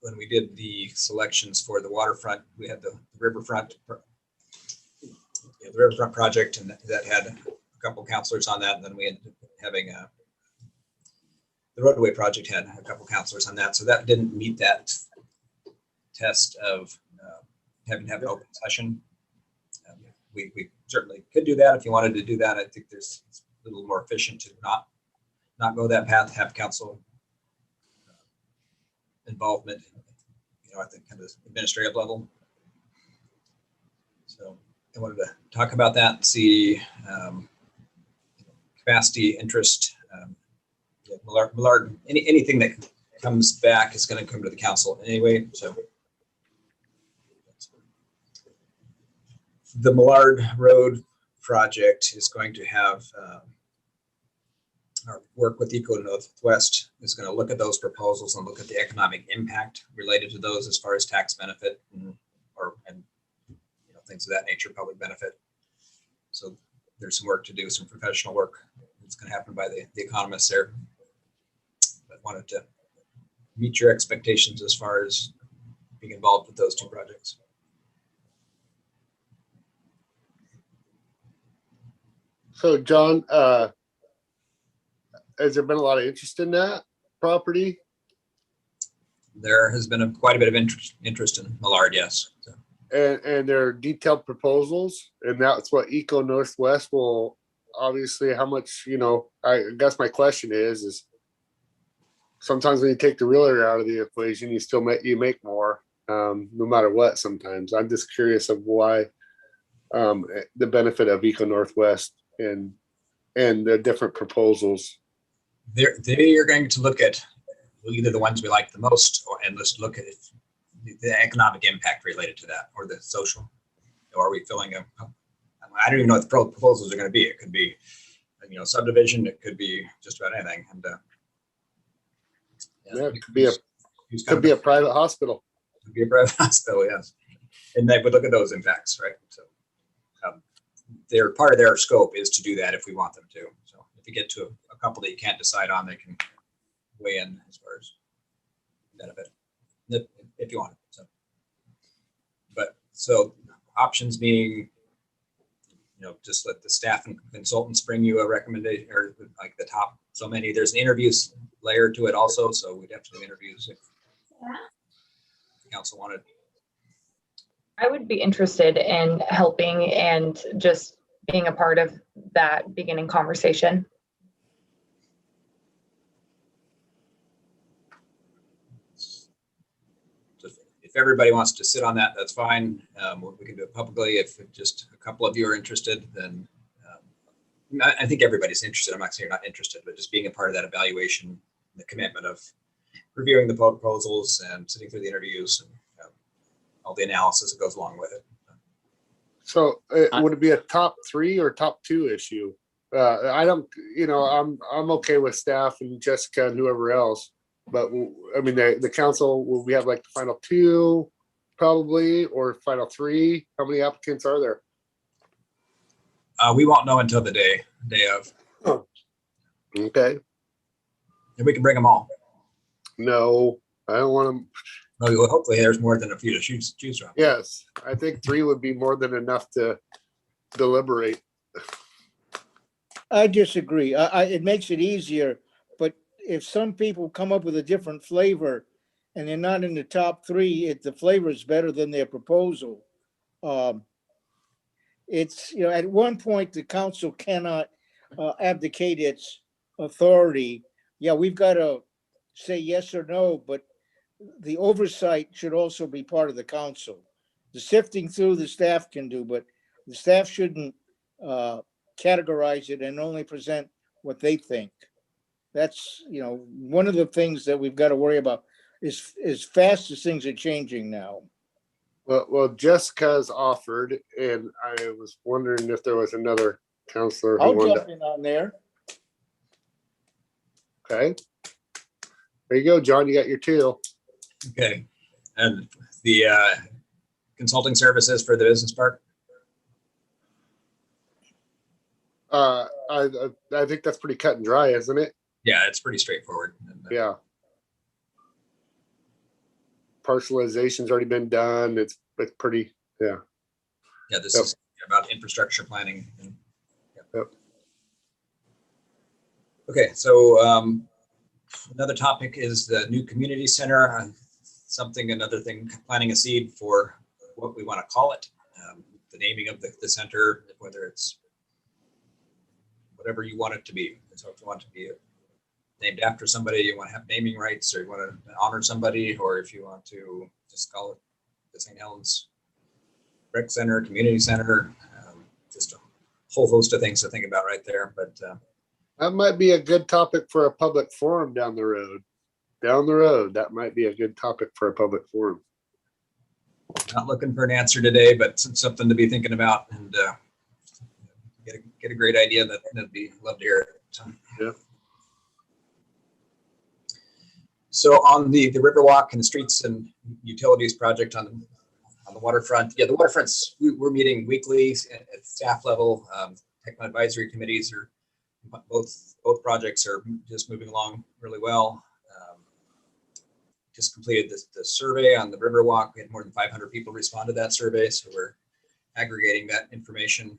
when we did the selections for the waterfront, we had the riverfront, the riverfront project, and that had a couple councilors on that. And then we ended up having the roadway project had a couple councilors on that. So that didn't meet that test of having to have an open session. We certainly could do that if you wanted to do that. I think there's a little more efficient to not go that path, have council involvement, at the kind of administrative level. So I wanted to talk about that and see capacity, interest. Millard, anything that comes back is going to come to the council anyway. So the Millard Road project is going to have our work with Eco Northwest is going to look at those proposals and look at the economic impact related to those as far as tax benefit and things of that nature, public benefit. So there's some work to do, some professional work. It's going to happen by the economists there. But wanted to meet your expectations as far as being involved with those two projects. So John, has there been a lot of interest in that property? There has been quite a bit of interest in Millard, yes. So. And there are detailed proposals, and that's what Eco Northwest will obviously. How much, I guess my question is sometimes when you take the realtor out of the equation, you still make more, no matter what. Sometimes I'm just curious of why the benefit of Eco Northwest and the different proposals. They are going to look at either the ones we like the most, and let's look at the economic impact related to that, or the social. Or are we filling I don't even know what the proposals are going to be. It could be, subdivision. It could be just about anything. And it could be a private hospital. Could be a private hospital, yes. And they would look at those impacts, right? So they're part of their scope is to do that if we want them to. So if you get to a couple that you can't decide on, they can weigh in as far as benefit if you want it. So options being, just let the staff and consultants bring you a recommendation, or like the top so many. There's an interviews layer to it also, so we'd have to do interviews if the council wanted. I would be interested in helping and just being a part of that beginning conversation. If everybody wants to sit on that, that's fine. We can do it publicly. If just a couple of you are interested, then I think everybody's interested. I'm not saying you're not interested, but just being a part of that evaluation, the commitment of reviewing the proposals and sitting through the interviews and all the analysis that goes along with it. So would it be a top 3 or top 2 issue? I don't, I'm okay with staff and Jessica and whoever else, but I mean, the council, will we have like the final 2 probably, or final 3? How many applicants are there? We won't know until the day of. Oh. Okay. And we can bring them all. No, I don't want them. Well, hopefully there's more than a few to choose from. Yes, I think 3 would be more than enough to deliberate. I disagree. It makes it easier, but if some people come up with a different flavor and they're not in the top 3, if the flavor is better than their proposal, it's, at one point the council cannot abdicate its authority yeah, we've got to say yes or no, but the oversight should also be part of the council. The sifting through the staff can do, but the staff shouldn't categorize it and only present what they think. That's, one of the things that we've got to worry about is as fast as things are changing now. Well, Jessica's offered, and I was wondering if there was another counselor who I'll wanted jump to. in on there. Okay. There you go, John. You got your two. Okay. And the consulting services for the business park? I think that's pretty cut and dry, isn't it? Yeah, it's pretty straightforward. Yeah. Parcelization's already been done. It's pretty, yeah. Yeah, this is about infrastructure planning. Yep. Okay, so another topic is the new community center. Another thing, planting a seed for what we want to call it. The naming of the center, whether it's whatever you want it to be. So if you want it to be named after somebody, you want to have naming rights, or you want to honor somebody, or if you want to just call it the St. Helens Rec Center, Community Center, just a whole host of things to think about right there. But that might be a good topic for a public forum down the road. That might be a good topic for a public forum. Not looking for an answer today, but something to be thinking about, and get a great idea. That'd be love to hear it. So. Yeah. So on the Riverwalk and the streets and utilities project on the waterfront, the waterfronts, we're meeting weekly at staff level. Technical advisory committees are both projects are just moving along really well. Just completed the survey on the Riverwalk. We had more than 500 people respond to that survey, so we're aggregating that information.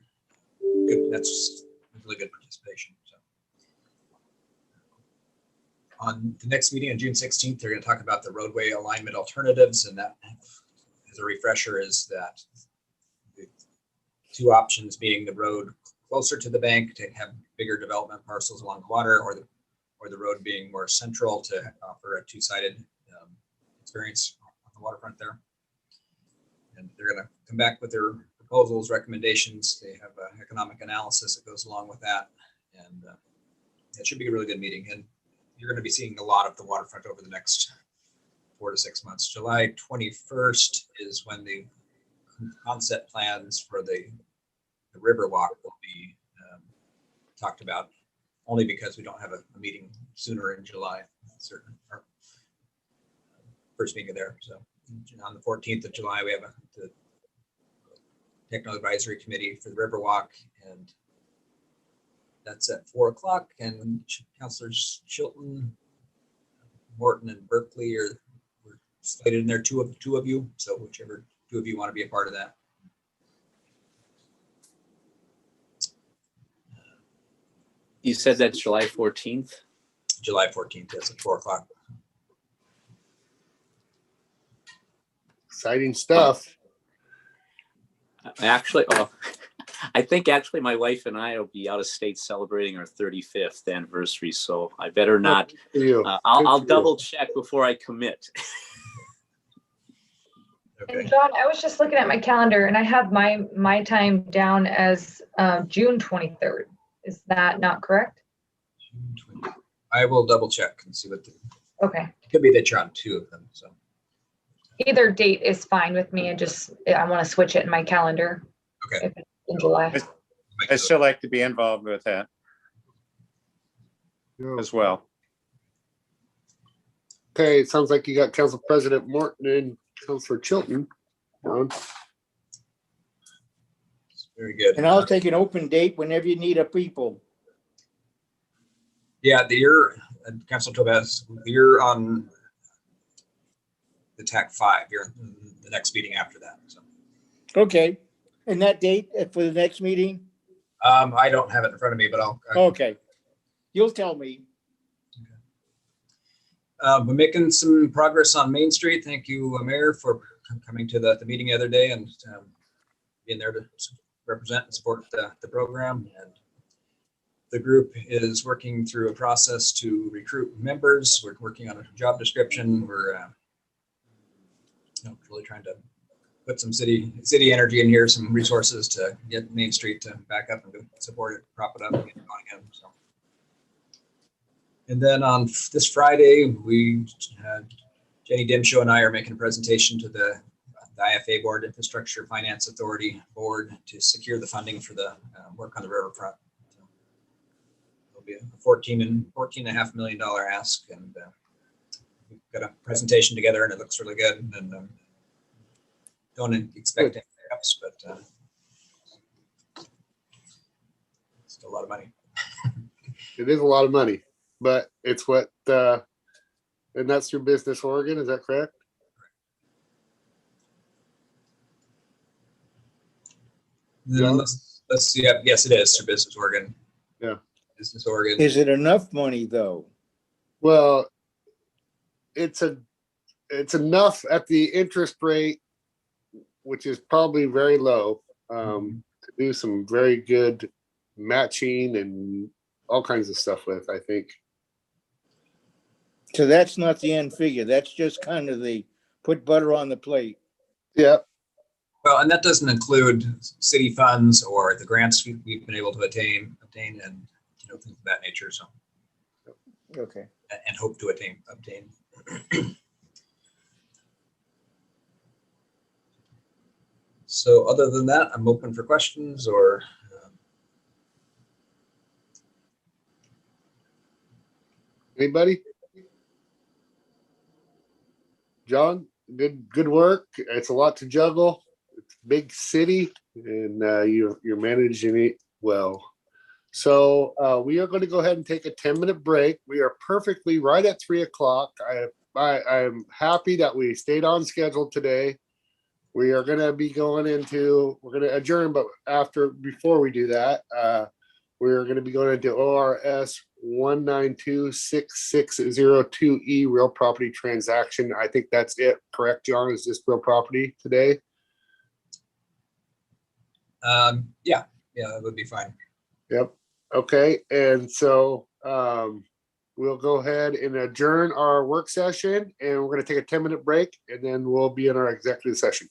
Good, that's really good participation. So. On the next meeting on June 16th, they're going to talk about the roadway alignment alternatives, and that, as a refresher, is that the two options being the road closer to the bank to have bigger development parcels along the water, or the road being more central to offer a two-sided experience on the waterfront there. And they're going to come back with their proposals, recommendations. They have an economic analysis that goes along with that, and it should be a really good meeting. And you're going to be seeing a lot of the waterfront over the next 4 to 6 months. July 21st is when the concept plans for the Riverwalk will be talked about, only because we don't have a meeting sooner in July, certain first meeting there. So on the 14th of July, we have the Technical Advisory Committee for the Riverwalk, and that's at 4 o'clock. And Councilors Chilton, Morton, and Berkeley are slated in there. Two of you. So whichever two of you want to be a part of that. You said that's July 14th? July 14th, yes, at 4 o'clock. Exciting stuff. Actually, I think my wife and I will be out of state celebrating our 35th anniversary, so I better not. I'll double check before I commit. Okay. And John, I was just looking at my calendar, and I have my time down as June 23rd. Is that not correct? I will double check and see what. Okay. It could be that you're on two of them. So either date is fine with me. I want to switch it in my calendar. Okay. If it's in July. I still like to be involved with that as well. Okay, it sounds like you got Council President Morton and Councilor Chilton. Very good. And I'll take an open date whenever you need a people. Yeah, Councilor Tobez, you're on the TAC 5. You're the next meeting after that. So. Okay. And that date for the next meeting? I don't have it in front of me, but Okay. You'll tell me. We're making some progress on Main Street. Thank you, Mayor, for coming to the meeting the other day and being there to represent and support the program. And The group is working through a process to recruit members. We're working on a job description. We're really trying to put some city energy in here, some resources to get Main Street to back up and to support it, prop it up and get it going again. So. And then on this Friday, we had Jenny Dimshow and I are making a presentation to the IFA board, Infrastructure Finance Authority board, to secure the funding for the work on the riverfront. So it'll be a $14.5 million ask, and we've got a presentation together, and it looks really good. And don't expect any hiccups, but it's still a lot of money. It is a lot of money, but it's what, and that's through Business Oregon, is that correct? Let's see. Yes, it is through Business Oregon. Yeah. Business Oregon. Is it enough money though? Well, it's enough at the interest rate, which is probably very low, to do some very good matching and all kinds of stuff with, I think. So that's not the end figure. That's just kind of the put butter on the plate. Yeah. Well, and that doesn't include city funds or the grants we've been able to obtain, and things of that nature. So, Okay. And hope to obtain. So, other than that, I'm open for questions or. Anybody? John, good work. It's a lot to juggle. It's a big city, and you're managing it well. So we are going to go ahead and take a 10-minute break. We are perfectly right at 3 o'clock. I'm happy that we stayed on schedule today. We are going to be going into, we're going to adjourn, but before we do that, we're going to be going into ORS 1926602E real property transaction. I think that's it. Correct, John? Is this real property today? Yeah, that would be fine. Yep. Okay. And so we'll go ahead and adjourn our work session, and we're going to take a 10-minute break, and then we'll be in our executive session.